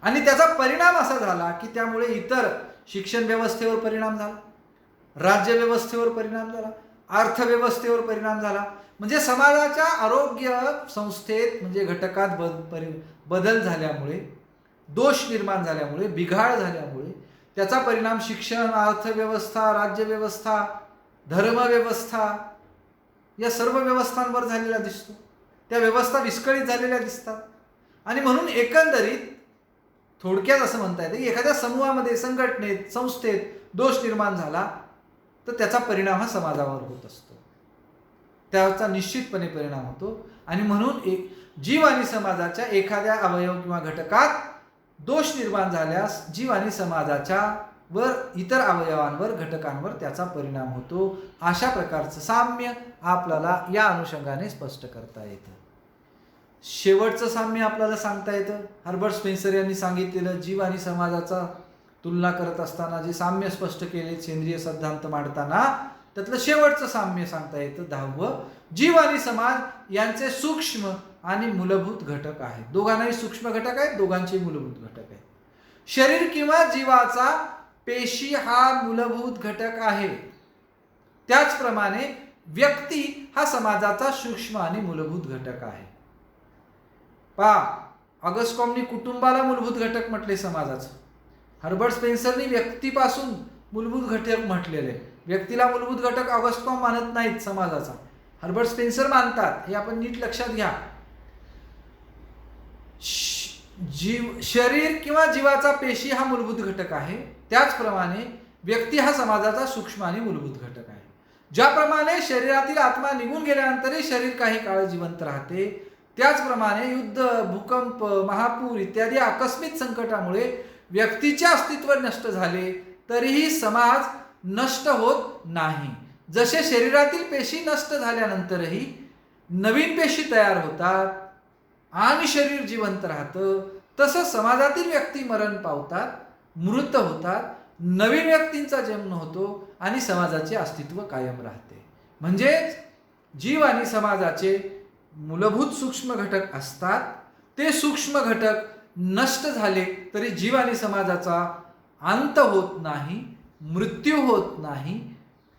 आणि त्याचा परिणाम असा झाला की त्यामुळे इतर शिक्षण व्यवस्थेवर परिणाम झाला, राज्य व्यवस्थेवर परिणाम झाला, अर्थव्यवस्थेवर परिणाम झाला. म्हणजे समाजाच्या आरोग्य संस्थेत म्हणजे घटकात बदल झाल्यामुळे, दोष निर्माण झाल्यामुळे, बिघाड झाल्यामुळे त्याचा परिणाम शिक्षण, अर्थव्यवस्था, राज्यव्यवस्था, धर्मव्यवस्था या सर्व व्यवस्थांवर झालेला दिसतो. त्या व्यवस्था विस्कळीत झालेल्या दिसतात आणि म्हणून एकंदरीत थोडक्यात असं म्हणता येतं की एखाद्या समूहामध्ये, संघटनेत, संस्थेत दोष निर्माण झाला तर त्याचा परिणाम हा समाजावर होत असतो, त्याचा निश्चितपणे परिणाम होतो. आणि म्हणून जीव आणि समाजाच्या एखाद्या अवयव किंवा घटकात दोष निर्माण झाल्यास जीव आणि समाजाच्या वर इतर अवयवांवर, घटकांवर त्याचा परिणाम होतो. अशा प्रकारचं साम्य आपल्याला या अनुषंगाने स्पष्ट करता येतं. शेवटचं साम्य आपल्याला सांगता येतं. हर्बर्ट स्पेन्सर यांनी सांगितलेलं जीव आणि समाजाचा तुलना करत असताना जे साम्य स्पष्ट केले सेंद्रिय सिद्धांत मांडताना, त्यातलं शेवटचं साम्य सांगता येतं 10वं. जीव आणि समाज यांचे सूक्ष्म आणि मूलभूत घटक आहेत. दोघांनाही सूक्ष्म घटक आहेत, दोघांचे मूलभूत घटक आहेत. शरीर किंवा जीवाचा पेशी हा मूलभूत घटक आहे. त्याचप्रमाणे व्यक्ती हा समाजाचा सूक्ष्म आणि मूलभूत घटक आहे. ऑगस्ट कॉमनी कुटुंबाला मूलभूत घटक म्हटले समाजाचं. हर्बर्ट स्पेन्सरनी व्यक्तीपासून मूलभूत घटक म्हटलेले. व्यक्तीला मूलभूत घटक ऑगस्ट कॉम मानत नाहीत समाजाचा, हर्बर्ट स्पेन्सर मानतात. हे आपण नीट लक्षात घ्या. शरीर किंवा जीवाचा पेशी हा मूलभूत घटक आहे. त्याचप्रमाणे व्यक्ती हा समाजाचा सूक्ष्म आणि मूलभूत घटक आहे. ज्याप्रमाणे शरीरातील आत्मा निघून गेल्यानंतरही शरीर काही काळ जिवंत राहते, त्याचप्रमाणे युद्ध, भूकंप, महापूर इत्यादी आकस्मिक संकटामुळे व्यक्तीचे अस्तित्व नष्ट झाले तरीही समाज नष्ट होत नाही. जसे शरीरातील पेशी नष्ट झाल्यानंतरही नवीन पेशी तयार होतात आणि शरीर जिवंत राहतं, तसं समाजातील व्यक्ती मरण पावतात, मृत होतात, नवीन व्यक्तींचा जन्म होतो आणि समाजाचे अस्तित्व कायम राहते. म्हणजेच जीव आणि समाजाचे मूलभूत सूक्ष्म घटक असतात. ते सूक्ष्म घटक नष्ट झाले तरी जीव आणि समाजाचा अंत होत नाही, मृत्यू होत नाही.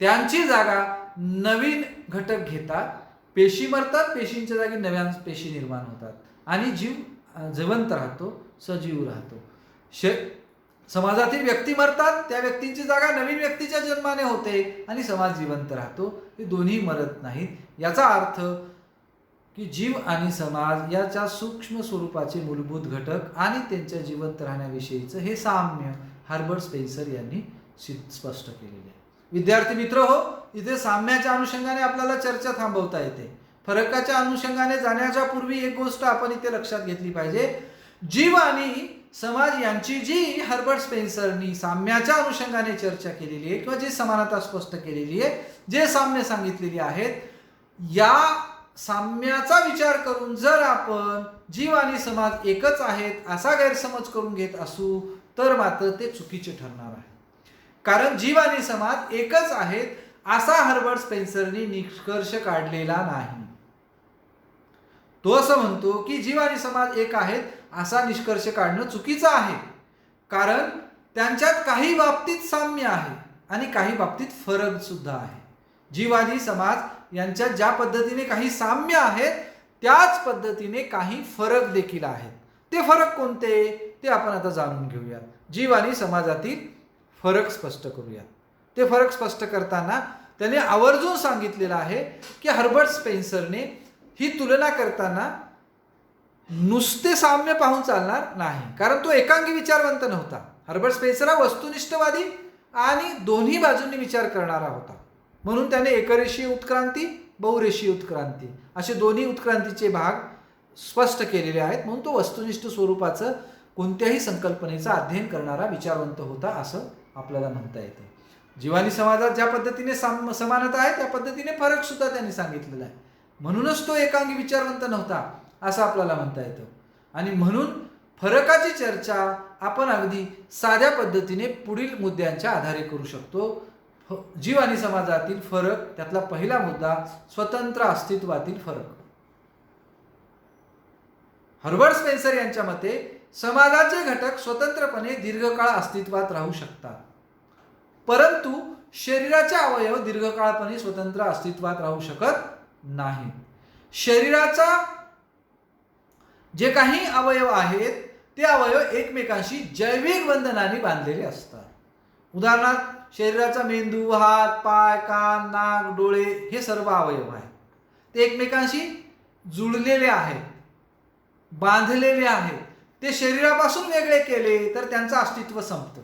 त्यांची जागा नवीन घटक घेतात. पेशी मरतात, पेशींच्या जागी नव्या पेशी निर्माण होतात आणि जीव जिवंत राहतो, सजीव राहतो. समाजातील व्यक्ती मरतात, त्या व्यक्तींची जागा नवीन व्यक्तीच्या जन्माने होते आणि समाज जिवंत राहतो. हे दोन्ही मरत नाहीत. याचा अर्थ की जीव आणि समाज याच्या सूक्ष्म स्वरूपाचे मूलभूत घटक आणि त्यांच्या जिवंत राहण्याविषयीचं हे साम्य हर्बर्ट स्पेन्सर यांनी स्पष्ट केलेले आहे. विद्यार्थी मित्र हो, इथे साम्याच्या अनुषंगाने आपल्याला चर्चा थांबवता येते. फरकाच्या अनुषंगाने जाण्याच्या पूर्वी एक गोष्ट आपण इथे लक्षात घेतली पाहिजे. जीव आणि समाज यांची जी हर्बर्ट स्पेन्सरनी साम्याच्या अनुषंगाने चर्चा केलेली आहे किंवा जी समानता स्पष्ट केलेली आहे, जे साम्य सांगितलेली आहेत, या साम्याचा विचार करून जर आपण जीव आणि समाज एकच आहेत असा गैरसमज करून घेत असू तर मात्र ते चुकीचे ठरणार आहे. कारण जीव आणि समाज एकच आहेत असा हर्बर्ट स्पेन्सरनी निष्कर्ष काढलेला नाही. तो असं म्हणतो की जीव आणि समाज एक आहेत असा निष्कर्ष काढणं चुकीचं आहे. कारण त्यांच्यात काही बाबतीत साम्य आहे आणि काही बाबतीत फरक सुद्धा आहे. जीव आणि समाज यांच्यात ज्या पद्धतीने काही साम्य आहेत त्याच पद्धतीने काही फरक देखील आहेत. ते फरक कोणते ते आपण आता जाणून घेऊयात. जीव आणि समाजातील फरक स्पष्ट करूयात. ते फरक स्पष्ट करताना त्याने आवर्जून सांगितलेलं आहे की हर्बर्ट स्पेन्सरने ही तुलना करताना नुसते साम्य पाहून चालणार नाही, कारण तो एकांगी विचारवंत नव्हता. हर्बर्ट स्पेन्सर हा वस्तुनिष्ठवादी आणि दोन्ही बाजूंनी विचार करणारा होता. म्हणून त्याने एकरेषीय उत्क्रांती, बहुरेषीय उत्क्रांती असे दोन्ही उत्क्रांतीचे भाग स्पष्ट केलेले आहेत. म्हणून तो वस्तुनिष्ठ स्वरूपाचं कोणत्याही संकल्पनेचं अध्ययन करणारा विचारवंत होता असं आपल्याला म्हणता येतं. जीव आणि समाजात ज्या पद्धतीने समानता आहे त्या पद्धतीने फरक सुद्धा त्यांनी सांगितलेला आहे. म्हणूनच तो एकांगी विचारवंत नव्हता असं आपल्याला म्हणता येतं. आणि म्हणून फरकाची चर्चा आपण अगदी साध्या पद्धतीने पुढील मुद्द्यांच्या आधारे करू शकतो. जीव आणि समाजातील फरक, त्यातला पहिला मुद्दा स्वतंत्र अस्तित्वातील फरक. हर्बर्ट स्पेन्सर यांच्या मते समाजाचे घटक स्वतंत्रपणे दीर्घकाळ अस्तित्वात राहू शकतात, परंतु शरीराचे अवयव दीर्घकाळपणे स्वतंत्र अस्तित्वात राहू शकत नाहीत. शरीराचा जे काही अवयव आहेत ते अवयव एकमेकांशी जैविक बंधनाने बांधलेले असतात. उदाहरणार्थ शरीराचा मेंदू, हात, पाय, कान, नाक, डोळे हे सर्व अवयव आहेत. ते एकमेकांशी जुळलेले आहेत, बांधलेले आहेत. ते शरीरापासून वेगळे केले तर त्यांचं अस्तित्व संपतं.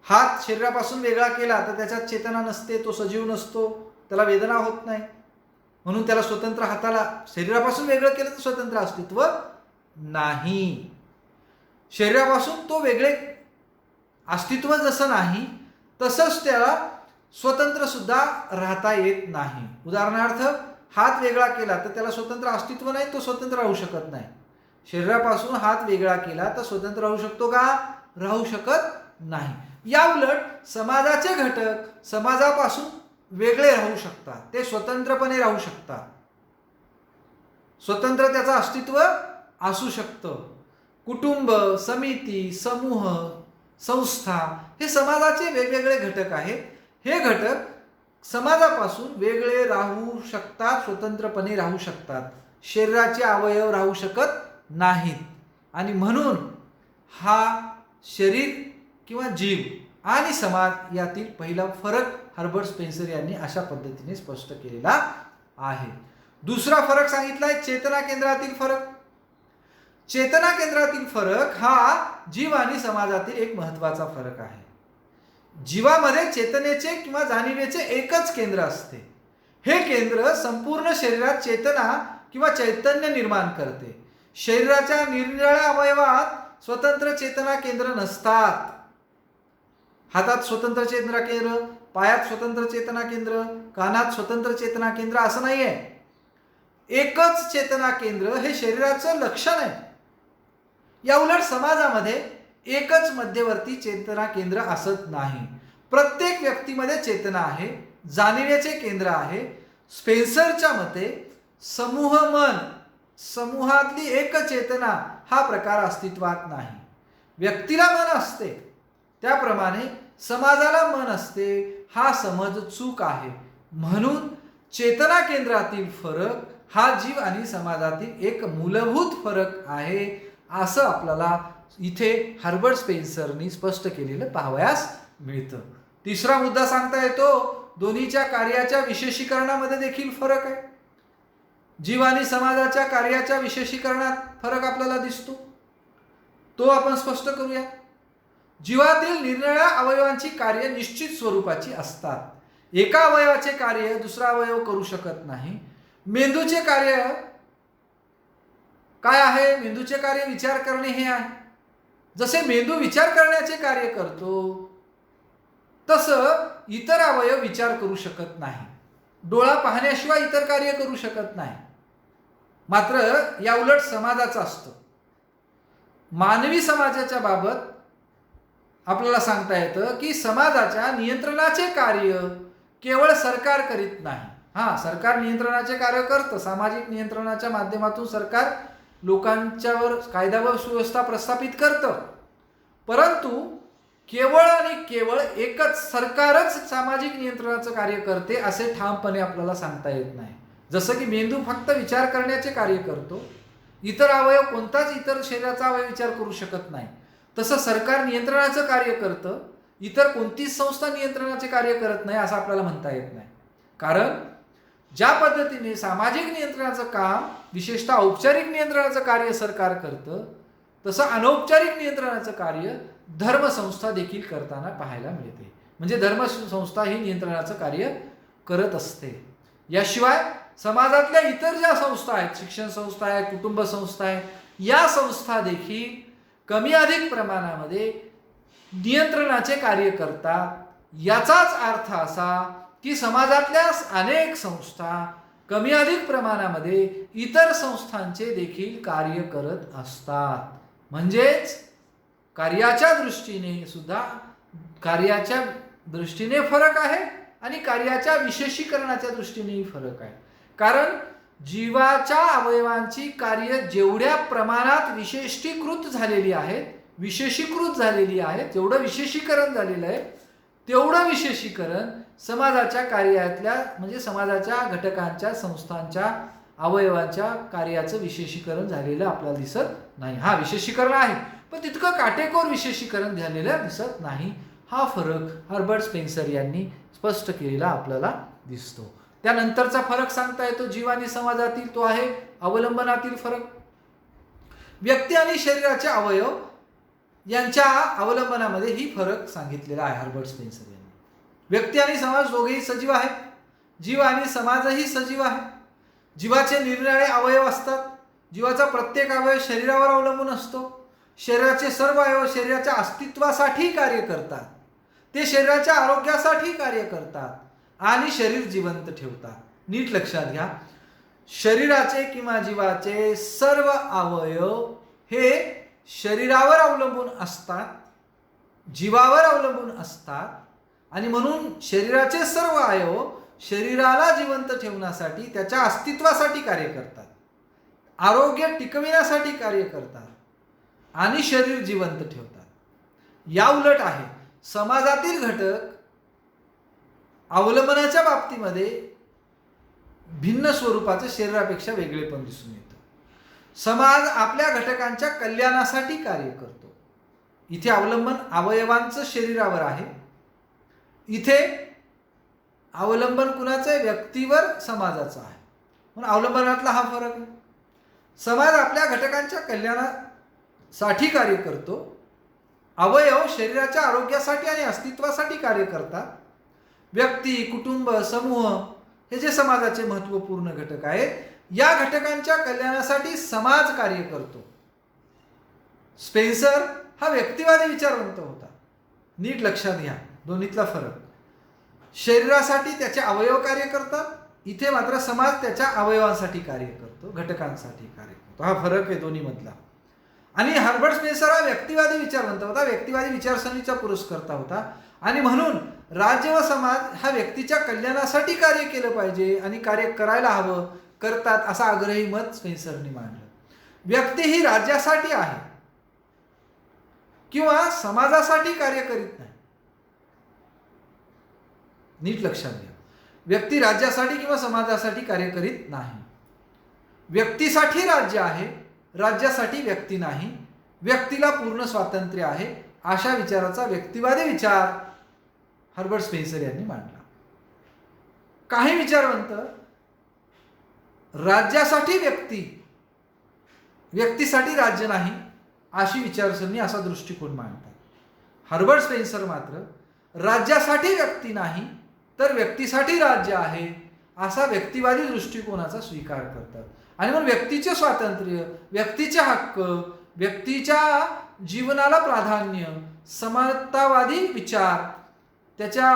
हात शरीरापासून वेगळा केला तर त्याच्यात चेतना नसते, तो सजीव नसतो, त्याला वेदना होत नाही. म्हणून त्याला स्वतंत्र, हाताला शरीरापासून वेगळं केलं तर स्वतंत्र अस्तित्व नाही. शरीरापासून तो वेगळे अस्तित्व जसं नाही तसंच त्याला स्वतंत्र सुद्धा राहता येत नाही. उदाहरणार्थ हात वेगळा केला तर त्याला स्वतंत्र अस्तित्व नाही, तो स्वतंत्र राहू शकत नाही. शरीरापासून हात वेगळा केला तर स्वतंत्र राहू शकतो का? राहू शकत नाही. या उलट समाजाचे घटक समाजापासून वेगळे राहू शकतात, ते स्वतंत्रपणे राहू शकतात. स्वतंत्र त्याचं अस्तित्व असू शकतं. कुटुंब, समिती, समूह, संस्था हे समाजाचे वेगवेगळे घटक आहेत. हे घटक समाजापासून वेगळे राहू शकतात, स्वतंत्रपणे राहू शकतात. शरीराचे अवयव राहू शकत नाहीत. आणि म्हणून हा शरीर किंवा जीव आणि समाज यातील पहिला फरक हर्बर्ट स्पेन्सर यांनी अशा पद्धतीने स्पष्ट केलेला आहे. दुसरा फरक सांगितलाय चेतना केंद्रातील फरक. चेतना केंद्रातील फरक हा जीव आणि समाजातील एक महत्त्वाचा फरक आहे. जीवामध्ये चेतनेचे किंवा जाणीवेचे एकच केंद्र असते. हे केंद्र संपूर्ण शरीरात चेतना किंवा चैतन्य निर्माण करते. शरीराच्या निरनिराळ्या अवयवात स्वतंत्र चेतना केंद्र नसतात. हातात स्वतंत्र चेतना केंद्र, पायात स्वतंत्र चेतना केंद्र, कानात स्वतंत्र चेतना केंद्र असं नाहीये. एकच चेतना केंद्र हे शरीराचं लक्षण आहे. या उलट समाजामध्ये एकच मध्यवर्ती चेतना केंद्र असत नाही. प्रत्येक व्यक्तीमध्ये चेतना आहे, जाणीवेचे केंद्र आहे. स्पेन्सरच्या मते समूह मन, समूहातली एक चेतना हा प्रकार अस्तित्वात नाही. व्यक्तीला मन असते त्याप्रमाणे समाजाला मन असते हा समज चूक आहे. म्हणून चेतना केंद्रातील फरक हा जीव आणि समाजातील एक मूलभूत फरक आहे असं आपल्याला इथे हर्बर्ट स्पेन्सरनी स्पष्ट केलेलं पाहावयास मिळतं. तिसरा मुद्दा सांगता येतो दोन्हीच्या कार्याच्या विशेषीकरणामध्ये देखील फरक आहे. जीव आणि समाजाच्या कार्याच्या विशेषीकरणात फरक आपल्याला दिसतो, तो आपण स्पष्ट करूया. जीवातील निरनिराळ्या अवयवांची कार्य निश्चित स्वरूपाची असतात. एका अवयवाचे कार्य दुसरा अवयव करू शकत नाही. मेंदूचे कार्य काय आहे? मेंदूचे कार्य विचार करणे हे आहे. जसे मेंदू विचार करण्याचे कार्य करतो तसं इतर अवयव विचार करू शकत नाही. डोळा पाहण्याशिवाय इतर कार्य करू शकत नाही. मात्र या उलट समाजाचं असतं. मानवी समाजाच्या बाबत आपल्याला सांगता येतं की समाजाच्या नियंत्रणाचे कार्य केवळ सरकार करीत नाही. सरकार नियंत्रणाचे कार्य करतं. सामाजिक नियंत्रणाच्या माध्यमातून सरकार लोकांच्यावर कायदा व सुव्यवस्था प्रस्थापित करतं. परंतु केवळ आणि केवळ एकच सरकारच सामाजिक नियंत्रणाचं कार्य करते असे ठामपणे आपल्याला सांगता येत नाही. जसं की मेंदू फक्त विचार करण्याचे कार्य करतो, इतर अवयव कोणताच इतर शरीराचा अवयव विचार करू शकत नाही. तसं सरकार नियंत्रणाचं कार्य करतं, इतर कोणतीच संस्था नियंत्रणाचे कार्य करत नाही असं आपल्याला म्हणता येत नाही. कारण ज्या पद्धतीने सामाजिक नियंत्रणाचं काम, विशेषतः औपचारिक नियंत्रणाचं कार्य सरकार करतं, तसं अनौपचारिक नियंत्रणाचं कार्य धर्मसंस्था देखील करताना पाहायला मिळते. म्हणजे धर्मसंस्था ही नियंत्रणाचं कार्य करत असते. याशिवाय समाजातल्या इतर ज्या संस्था आहेत, शिक्षण संस्था आहे, कुटुंब संस्था आहे, या संस्था देखील कमी अधिक प्रमाणामध्ये नियंत्रणाचे कार्य करतात. याचाच अर्थ असा की समाजातल्या अनेक संस्था कमी अधिक प्रमाणामध्ये इतर संस्थांचे देखील कार्य करत असतात. म्हणजेच कार्याच्या दृष्टीने फरक आहे आणि कार्याच्या विशेषीकरणाच्या दृष्टीनेही फरक आहे. कारण जीवाच्या अवयवांची कार्य जेवढ्या प्रमाणात विशेषीकृत झालेली आहेत, जेवढं विशेषीकरण झालेलं आहे तेवढं विशेषीकरण समाजाच्या कार्यातल्या म्हणजे समाजाच्या घटकांच्या संस्थांच्या अवयवांच्या कार्याचं विशेषीकरण झालेलं आपल्याला दिसत नाही. हा विशेषीकरण आहे पण तितकं काटेकोर विशेषीकरण झालेलं दिसत नाही. हा फरक हर्बर्ट स्पेन्सर यांनी स्पष्ट केलेला आपल्याला दिसतो. त्यानंतरचा फरक सांगता येतो जीव आणि समाजातील, तो आहे अवलंबनातील फरक. व्यक्ती आणि शरीराचे अवयव यांच्या अवलंबनामध्ये ही फरक सांगितलेला आहे हर्बर्ट स्पेन्सर यांनी. व्यक्ती आणि समाज दोघेही सजीव आहेत. जीव आणि समाजही सजीव आहे. जीवाचे निरनिराळे अवयव असतात. जीवाचा प्रत्येक अवयव शरीरावर अवलंबून असतो. शरीराचे सर्व अवयव शरीराच्या अस्तित्वासाठी कार्य करतात. ते शरीराच्या आरोग्यासाठी कार्य करतात आणि शरीर जिवंत ठेवतात. नीट लक्षात घ्या, शरीराचे किंवा जीवाचे सर्व अवयव हे शरीरावर अवलंबून असतात, जीवावर अवलंबून असतात आणि म्हणून शरीराचे सर्व अवयव शरीराला जिवंत ठेवण्यासाठी, त्याच्या अस्तित्वासाठी कार्य करतात, आरोग्य टिकविण्यासाठी कार्य करतात आणि शरीर जिवंत ठेवतात. या उलट आहे समाजातील घटक अवलंबनाच्या बाबतीमध्ये भिन्न स्वरूपाचं शरीरापेक्षा वेगळेपण दिसून येतं. समाज आपल्या घटकांच्या कल्याणासाठी कार्य करतो. इथे अवलंबन अवयवांचं शरीरावर आहे, इथे अवलंबन कुणाचं आहे? व्यक्तीवर, समाजाचं आहे. म्हणून अवलंबनातला हा फरक आहे. समाज आपल्या घटकांच्या कल्याणासाठी कार्य करतो, अवयव शरीराच्या आरोग्यासाठी आणि अस्तित्वासाठी कार्य करतात. व्यक्ती, कुटुंब, समूह हे जे समाजाचे महत्त्वपूर्ण घटक आहेत, या घटकांच्या कल्याणासाठी समाज कार्य करतो. स्पेन्सर हा व्यक्तिवादी विचारवंत होता. नीट लक्षात घ्या दोन्हीतला फरक. शरीरासाठी त्याचे अवयव कार्य करतात, इथे मात्र समाज त्याच्या अवयवांसाठी कार्य करतो, घटकांसाठी कार्य करतो. हा फरक आहे दोन्ही मधला. आणि हर्बर्ट स्पेन्सर हा व्यक्तिवादी विचारवंत होता, व्यक्तिवादी विचारसरणीचा पुरस्कर्ता होता आणि म्हणून राज्य व समाज हा व्यक्तीच्या कल्याणासाठी कार्य केलं पाहिजे आणि कार्य करायला हवं, करतात असा आग्रही मत स्पेन्सरनी मांडलं. व्यक्ती ही राज्यासाठी आहे किंवा समाजासाठी कार्य करीत नाही. नीट लक्षात घ्या, व्यक्ती राज्यासाठी किंवा समाजासाठी कार्य करीत नाही. व्यक्तीसाठी राज्य आहे, राज्यासाठी व्यक्ती नाही. व्यक्तीला पूर्ण स्वातंत्र्य आहे, अशा विचाराचा व्यक्तिवादी विचार हर्बर्ट स्पेन्सर यांनी मांडला. काही विचारवंत राज्यासाठी व्यक्ती, व्यक्तीसाठी राज्य नाही अशी विचारसरणी, असा दृष्टिकोन मांडतात. हर्बर्ट स्पेन्सर मात्र राज्यासाठी व्यक्ती नाही तर व्यक्तीसाठी राज्य आहे असा व्यक्तिवादी दृष्टिकोनाचा स्वीकार करतात. आणि मग व्यक्तीचे स्वातंत्र्य, व्यक्तीचे हक्क, व्यक्तीच्या जीवनाला प्राधान्य, समतावादी विचार, त्याच्या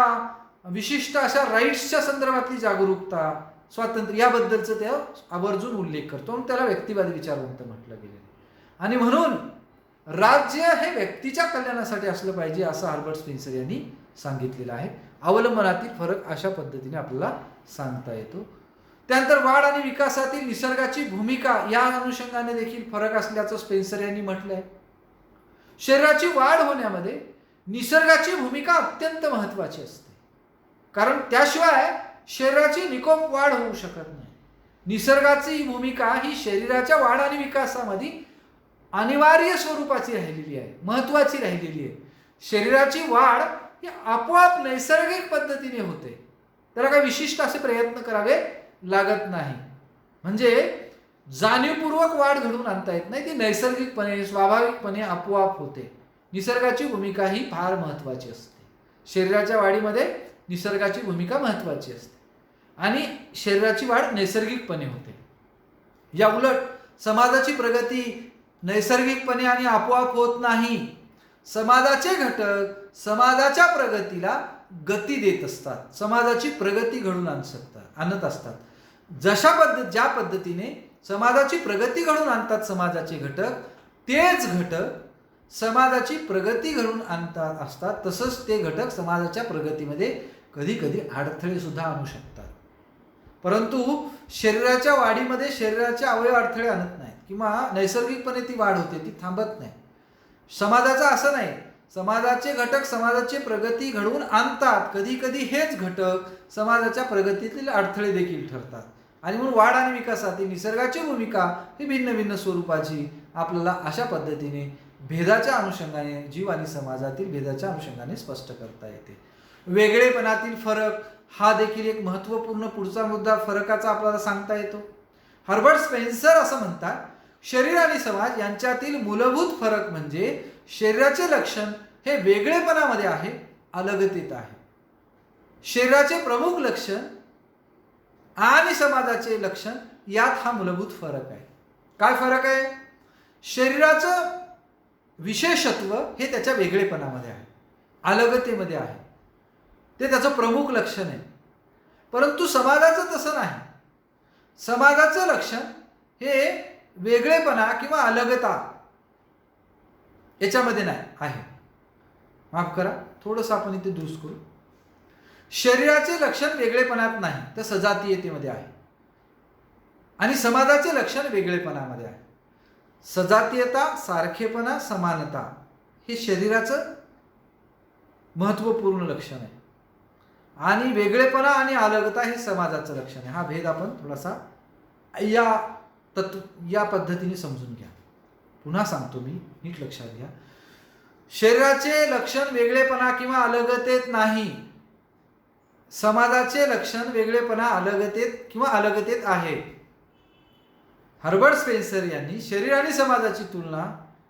विशिष्ट अशा राईट्सच्या संदर्भातली जागरूकता, स्वातंत्र्य याबद्दलचं ते आवर्जून उल्लेख करतो आणि त्याला व्यक्तिवादी विचारवंत म्हटलं गेलेलं. आणि म्हणून राज्य हे व्यक्तीच्या कल्याणासाठी असलं पाहिजे असं हर्बर्ट स्पेन्सर यांनी सांगितलेलं आहे. अवलंबनातील फरक अशा पद्धतीने आपल्याला सांगता येतो. त्यानंतर वाढ आणि विकासातील निसर्गाची भूमिका या अनुषंगाने देखील फरक असल्याचं स्पेन्सर यांनी म्हटलंय. शरीराची वाढ होण्यामध्ये निसर्गाची भूमिका अत्यंत महत्वाची असते, कारण त्याशिवाय शरीराची निकोप वाढ होऊ शकत नाही. निसर्गाची भूमिका ही शरीराच्या वाढ आणि विकासामध्ये अनिवार्य स्वरूपाची राहिलेली आहे, महत्वाची राहिलेली आहे. शरीराची वाढ ही आपोआप नैसर्गिक पद्धतीने होते, त्याला काही विशिष्ट असे प्रयत्न करावे लागत नाही. म्हणजे जाणीवपूर्वक वाढ घडवून आणता येत नाही, ती नैसर्गिकपणे स्वाभाविकपणे आपोआप होते. निसर्गाची भूमिका ही फार महत्त्वाची असते. शरीराच्या वाढीमध्ये निसर्गाची भूमिका महत्त्वाची असते आणि शरीराची वाढ नैसर्गिकपणे होते. या उलट समाजाची प्रगती नैसर्गिकपणे आणि आपोआप होत नाही. समाजाचे घटक समाजाच्या प्रगतीला गती देत असतात, समाजाची प्रगती घडून आणत असतात. ज्या पद्धतीने समाजाची प्रगती घडून आणतात समाजाचे घटक, तेच घटक समाजाची प्रगती घडून आणतात असतात. तसंच ते घटक समाजाच्या प्रगतीमध्ये कधी कधी अडथळे सुद्धा आणू शकतात. परंतु शरीराच्या वाढीमध्ये शरीराचे अवयव अडथळे आणत नाहीत किंवा नैसर्गिकपणे ती वाढ होते, ती थांबत नाही. समाजाचं असं नाही. समाजाचे घटक समाजाची प्रगती घडवून आणतात. कधी कधी हेच घटक समाजाच्या प्रगतीतील अडथळे देखील ठरतात. आणि म्हणून वाढ आणि विकासात निसर्गाची भूमिका ही भिन्न भिन्न स्वरूपाची आपल्याला अशा पद्धतीने भेदाच्या अनुषंगाने, जीव आणि समाजातील भेदाच्या अनुषंगाने स्पष्ट करता येते. वेगळेपणातील फरक हा देखील एक महत्त्वपूर्ण पुढचा मुद्दा फरकाचा आपल्याला सांगता येतो. हर्बर्ट स्पेन्सर असं म्हणतात, शरीर आणि समाज यांच्यातील मूलभूत फरक म्हणजे शरीराचे लक्षण हे वेगळेपणामध्ये आहे, अलगतेत आहे. शरीराचे प्रमुख लक्षण आणि समाजाचे लक्षण यात हा मूलभूत फरक आहे. काय फरक आहे? शरीराचं विशेषत्व हे त्याच्या वेगळेपणामध्ये आहे, अलगतेमध्ये आहे. ते त्याचं प्रमुख लक्षण आहे. परंतु समाजाचं तसं नाही. समाजाचं लक्षण हे वेगळेपणा किंवा अलगता याच्यामध्ये नाही आहे. माफ करा, थोडंसं आपण इथे दुरुस्त करू. शरीराचे लक्षण वेगळेपणात नाही, तर सजातीयतेमध्ये आहे. आणि समाजाचे लक्षण वेगळेपणामध्ये आहे. सजातीयता, सारखेपणा, समानता हे शरीराचं महत्त्वपूर्ण लक्षण आहे आणि वेगळेपणा आणि अलगता हे समाजाचं लक्षण आहे. हा भेद आपण थोडासा या पद्धतीने समजून घ्या. पुन्हा सांगतो मी, नीट लक्षात घ्या. शरीराचे लक्षण वेगळेपणा किंवा अलगतेत नाही. समाजाचे लक्षण वेगळेपणा, अलगतेत किंवा अलगतेत आहे. हर्बर्ट स्पेन्सर यांनी शरीर आणि समाजाची तुलना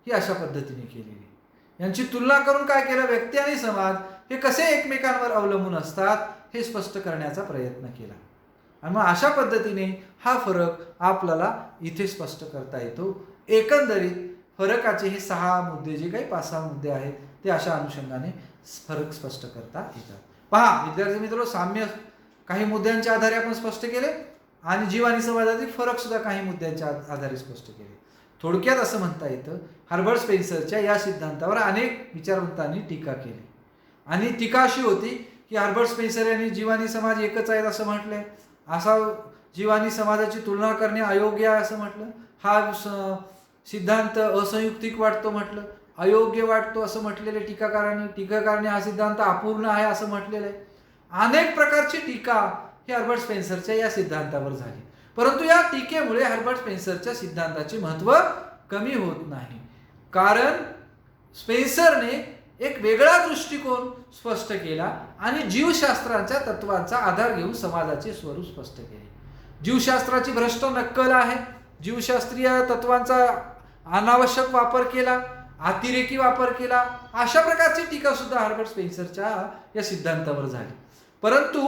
ही अशा पद्धतीने केलेली. यांची तुलना करून काय केलं? व्यक्ती आणि समाज हे कसे एकमेकांवर अवलंबून असतात हे स्पष्ट करण्याचा प्रयत्न केला. आणि मग अशा पद्धतीने हा फरक आपल्याला इथे स्पष्ट करता येतो. एकंदरीत फरकाचे हे 6 मुद्दे, जे काही 5-6 मुद्दे आहेत, ते अशा अनुषंगाने फरक स्पष्ट करता येतात. पहा विद्यार्थी मित्र, साम्य काही मुद्द्यांच्या आधारे आपण स्पष्ट केले आणि जीव आणि समाजातील फरक सुद्धा काही मुद्द्यांच्या आधारे स्पष्ट केले. थोडक्यात असं म्हणता येतं, हर्बर्ट स्पेन्सरच्या या सिद्धांतावर अनेक विचारवंतांनी टीका केली. आणि टीका अशी होती की हर्बर्ट स्पेन्सर यांनी जीव आणि समाज एकच आहेत असं म्हटलंय, असा जीव आणि समाजाची तुलना करणे अयोग्य आहे असं म्हटलं, हा सिद्धांत असंयुक्तिक वाटतो म्हटलं, अयोग्य वाटतो असं म्हटलेले टीकाकारांनी हा सिद्धांत अपूर्ण आहे असं म्हटलेलं आहे. अनेक प्रकारची टीका ही हर्बर्ट स्पेन्सरच्या या सिद्धांतावर झाली. परंतु या टीकेमुळे हर्बर्ट स्पेन्सरच्या सिद्धांताचे महत्त्व कमी होत नाही. कारण स्पेन्सरने एक वेगळा दृष्टिकोन स्पष्ट केला आणि जीवशास्त्राच्या तत्वांचा आधार घेऊन समाजाचे स्वरूप स्पष्ट केले. जीवशास्त्राची भ्रष्ट नक्कल आहे, जीवशास्त्रीय तत्वांचा अनावश्यक वापर केला, अतिरेकी वापर केला, अशा प्रकारची टीका सुद्धा हर्बर्ट स्पेन्सरच्या या सिद्धांतावर झाली. परंतु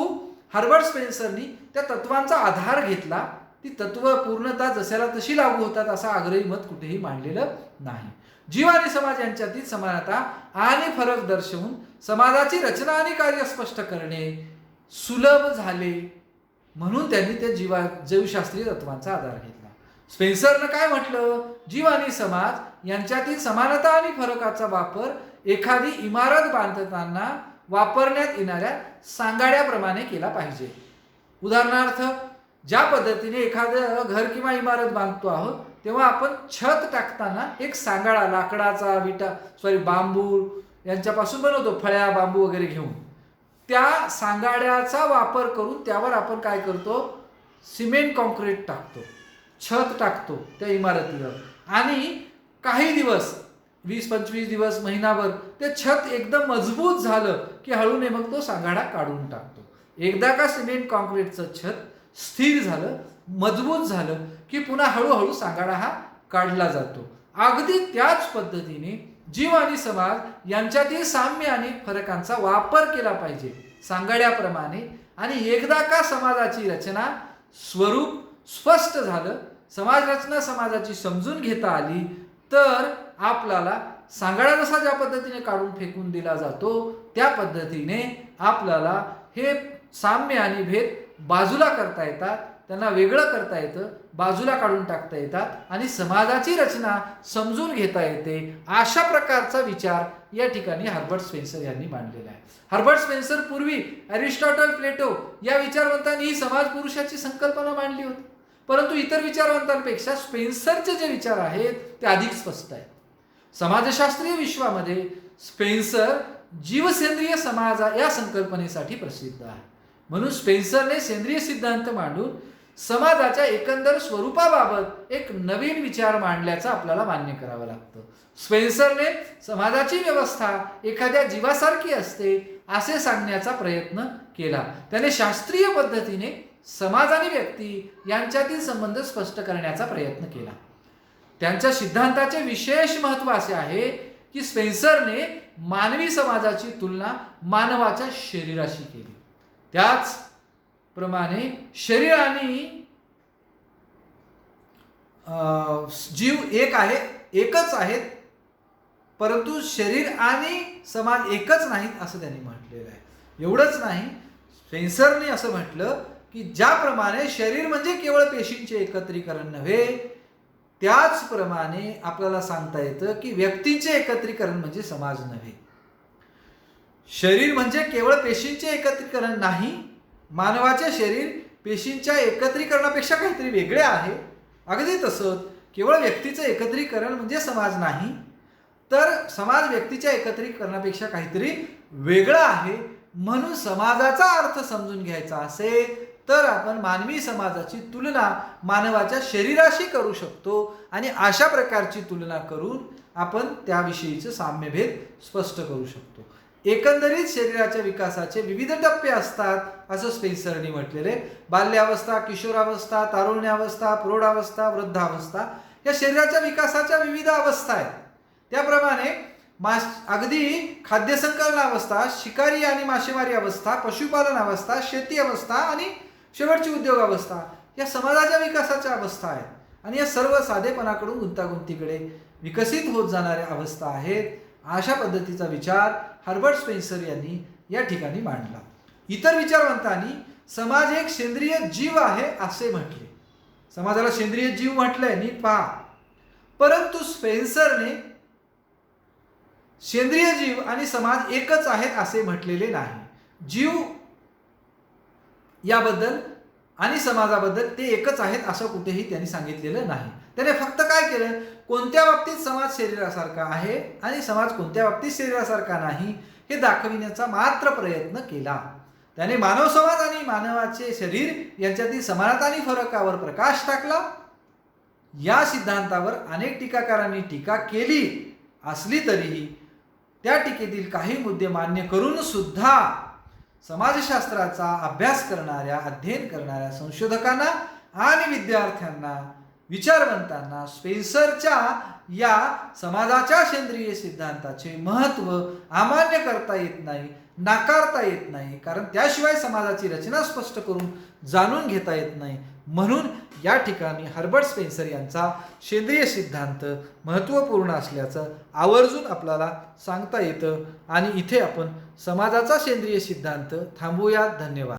हर्बर्ट स्पेन्सरनी त्या तत्वांचा आधार घेतला. ती तत्व पूर्णतः जशाला तशी लागू होतात असं आग्रही मत कुठेही मांडलेलं नाही. जीव आणि समाज यांच्यातील समानता आणि फरक दर्शवून समाजाची रचना आणि कार्य स्पष्ट करणे सुलभ झाले, म्हणून त्यांनी त्या जीवशास्त्रीय तत्वांचा आधार घेतला. स्पेन्सरनं काय म्हटलं? जीव आणि समाज यांच्यातील समानता आणि फरकाचा वापर एखादी इमारत बांधताना वापरण्यात येणाऱ्या सांगाड्याप्रमाणे केला पाहिजे. उदाहरणार्थ, ज्या पद्धतीने एखादं घर किंवा इमारत बांधतो आहोत तेव्हा आपण छत टाकताना एक सांगाडा लाकडाचा, बांबू यांच्यापासून बनवतो, फळ्या बांबू वगैरे घेऊन. त्या सांगाड्याचा वापर करून त्यावर आपण काय करतो? सिमेंट कॉन्क्रीट टाकतो, छत टाकतो त्या इमारतीवर. आणि काही दिवस, 20-25 दिवस, महिनाभर ते छत एकदम मजबूत झालं की हळूने मग तो सांगाडा काढून टाकतो. एकदा का सिमेंट कॉन्क्रीटचं छत स्थिर झालं, मजबूत झालं की पुन्हा हळूहळू सांगाडा हा काढला जातो. अगदी त्याच पद्धतीने जीव आणि समाज यांच्यातील साम्य आणि फरकांचा वापर केला पाहिजे सांगण्याप्रमाणे. आणि एकदा का समाजाची रचना स्वरूप स्पष्ट झालं, समाज रचना समाजाची समजून घेता आली, तर आपल्याला सांगाडा जसा ज्या पद्धतीने काढून फेकून दिला जातो त्या पद्धतीने आपल्याला हे साम्य आणि भेद बाजूला करता येतात, त्यांना वेगळं करता येतं, बाजूला काढून टाकता येतात आणि समाजाची रचना समजून घेता येते. अशा प्रकारचा विचार या ठिकाणी हर्बर्ट स्पेन्सर यांनी मांडलेला आहे. हर्बर्ट स्पेन्सर पूर्वी अरिस्टॉटल, प्लेटो या विचारवंतांनी ही समाज पुरुषाची संकल्पना मांडली होती, परंतु इतर विचारवंतांपेक्षा स्पेन्सरचे जे विचार आहेत ते अधिक स्पष्ट आहेत. समाजशास्त्रीय विश्वामध्ये स्पेन्सर जीवसेंद्रिय समाज या संकल्पनेसाठी प्रसिद्ध आहे. म्हणून स्पेन्सरने सेंद्रिय सिद्धांत मांडून समाजाच्या एकंदर स्वरूपाबाबत एक नवीन विचार मांडल्याचं आपल्याला मान्य करावं लागतं. स्पेन्सरने समाजाची व्यवस्था एखाद्या जीवासारखी असते असे सांगण्याचा प्रयत्न केला. त्याने शास्त्रीय पद्धतीने समाज आणि व्यक्ती यांच्यातील संबंध स्पष्ट करण्याचा प्रयत्न केला. त्यांच्या सिद्धांताचे विशेष महत्त्व असे आहे की स्पेन्सरने मानवी समाजाची तुलना मानवाच्या शरीराशी केली. त्याचप्रमाणे शरीर आणि जीव एकच आहेत, परंतु शरीर आणि समाज एकच नाहीत असं त्यांनी म्हटलेलं आहे. एवढंच नाही, स्पेन्सरने असं म्हटलं की ज्याप्रमाणे शरीर म्हणजे केवळ पेशींचे एकत्रीकरण नव्हे, त्याचप्रमाणे आपल्याला सांगता येतं की व्यक्तींचे एकत्रीकरण म्हणजे समाज नव्हे. शरीर म्हणजे केवळ पेशींचे एकत्रीकरण नाही, मानवाचे शरीर पेशींच्या एकत्रीकरणापेक्षा काहीतरी वेगळे आहे. अगदी तसंच केवळ व्यक्तीचं एकत्रीकरण म्हणजे समाज नाही, तर समाज व्यक्तीच्या एकत्रीकरणापेक्षा काहीतरी वेगळं आहे. म्हणून समाजाचा अर्थ समजून घ्यायचा असेल तर आपण मानवी समाजाची तुलना मानवाच्या शरीराशी करू शकतो आणि अशा प्रकारची तुलना करून आपण त्याविषयीचे साम्यभेद स्पष्ट करू शकतो. एकंदरीत शरीराच्या विकासाचे विविध टप्पे असतात असं स्पेन्सरने म्हटलेले. बाल्यावस्था, किशोरावस्था, तारुण्यावस्था, प्रौढावस्था, वृद्धावस्था या शरीराच्या विकासाच्या विविध अवस्था आहेत. त्याप्रमाणे अगदी खाद्यसंकलन अवस्था, शिकारी आणि मासेमारी अवस्था, पशुपालन अवस्था, शेती अवस्था आणि शेवटची उद्योग अवस्था या समाजाच्या विकासाच्या अवस्था आहेत. आणि या सर्व साधेपणाकडून गुंतागुंतीकडे विकसित होत जाणाऱ्या अवस्था आहेत. अशा पद्धतीचा विचार हर्बर्ट स्पेन्सर यांनी या ठिकाणी मांडला. इतर विचारवंतांनी समाज एक सेंद्रिय जीव आहे असे म्हटले. समाजाला सेंद्रिय जीव म्हटलंय, नीट पहा. परंतु स्पेन्सरने सेंद्रिय जीव आणि समाज एकच आहेत असे म्हटलेले नाही. जीव याबद्दल आणि समाजाबद्दल ते एकच आहेत असं कुठेही त्यांनी सांगितलेलं नाही. त्याने फक्त काय केलं, कोणत्या बाबतीत समाज शरीरासारखा आहे आणि समाज कोणत्या बाबतीत शरीरासारखा नाही हे दाखविण्याचा मात्र प्रयत्न केला. त्याने मानव समाज आणि मानवाचे शरीर यांच्यातील समानता आणि फरकावर प्रकाश टाकला. या सिद्धांतावर अनेक टीकाकारांनी टीका केली असली तरीही त्या टीकेतील काही मुद्दे मान्य करून सुद्धा समाजशास्त्राचा अभ्यास करणाऱ्या, अध्ययन करणाऱ्या संशोधकांना आणि विद्यार्थ्यांना, विचारवंतांना स्पेन्सरच्या या समाजाच्या सेंद्रिय सिद्धांताचे महत्त्व अमान्य करता येत नाही, नाकारता येत नाही, कारण त्याशिवाय समाजाची रचना स्पष्ट करून जाणून घेता येत नाही. म्हणून या ठिकाणी हर्बर्ट स्पेन्सर यांचा सेंद्रिय सिद्धांत महत्त्वपूर्ण असल्याचं आवर्जून आपल्याला सांगता येतं. आणि इथे आपण समाजाचा सेंद्रिय सिद्धांत थांबूया. धन्यवाद.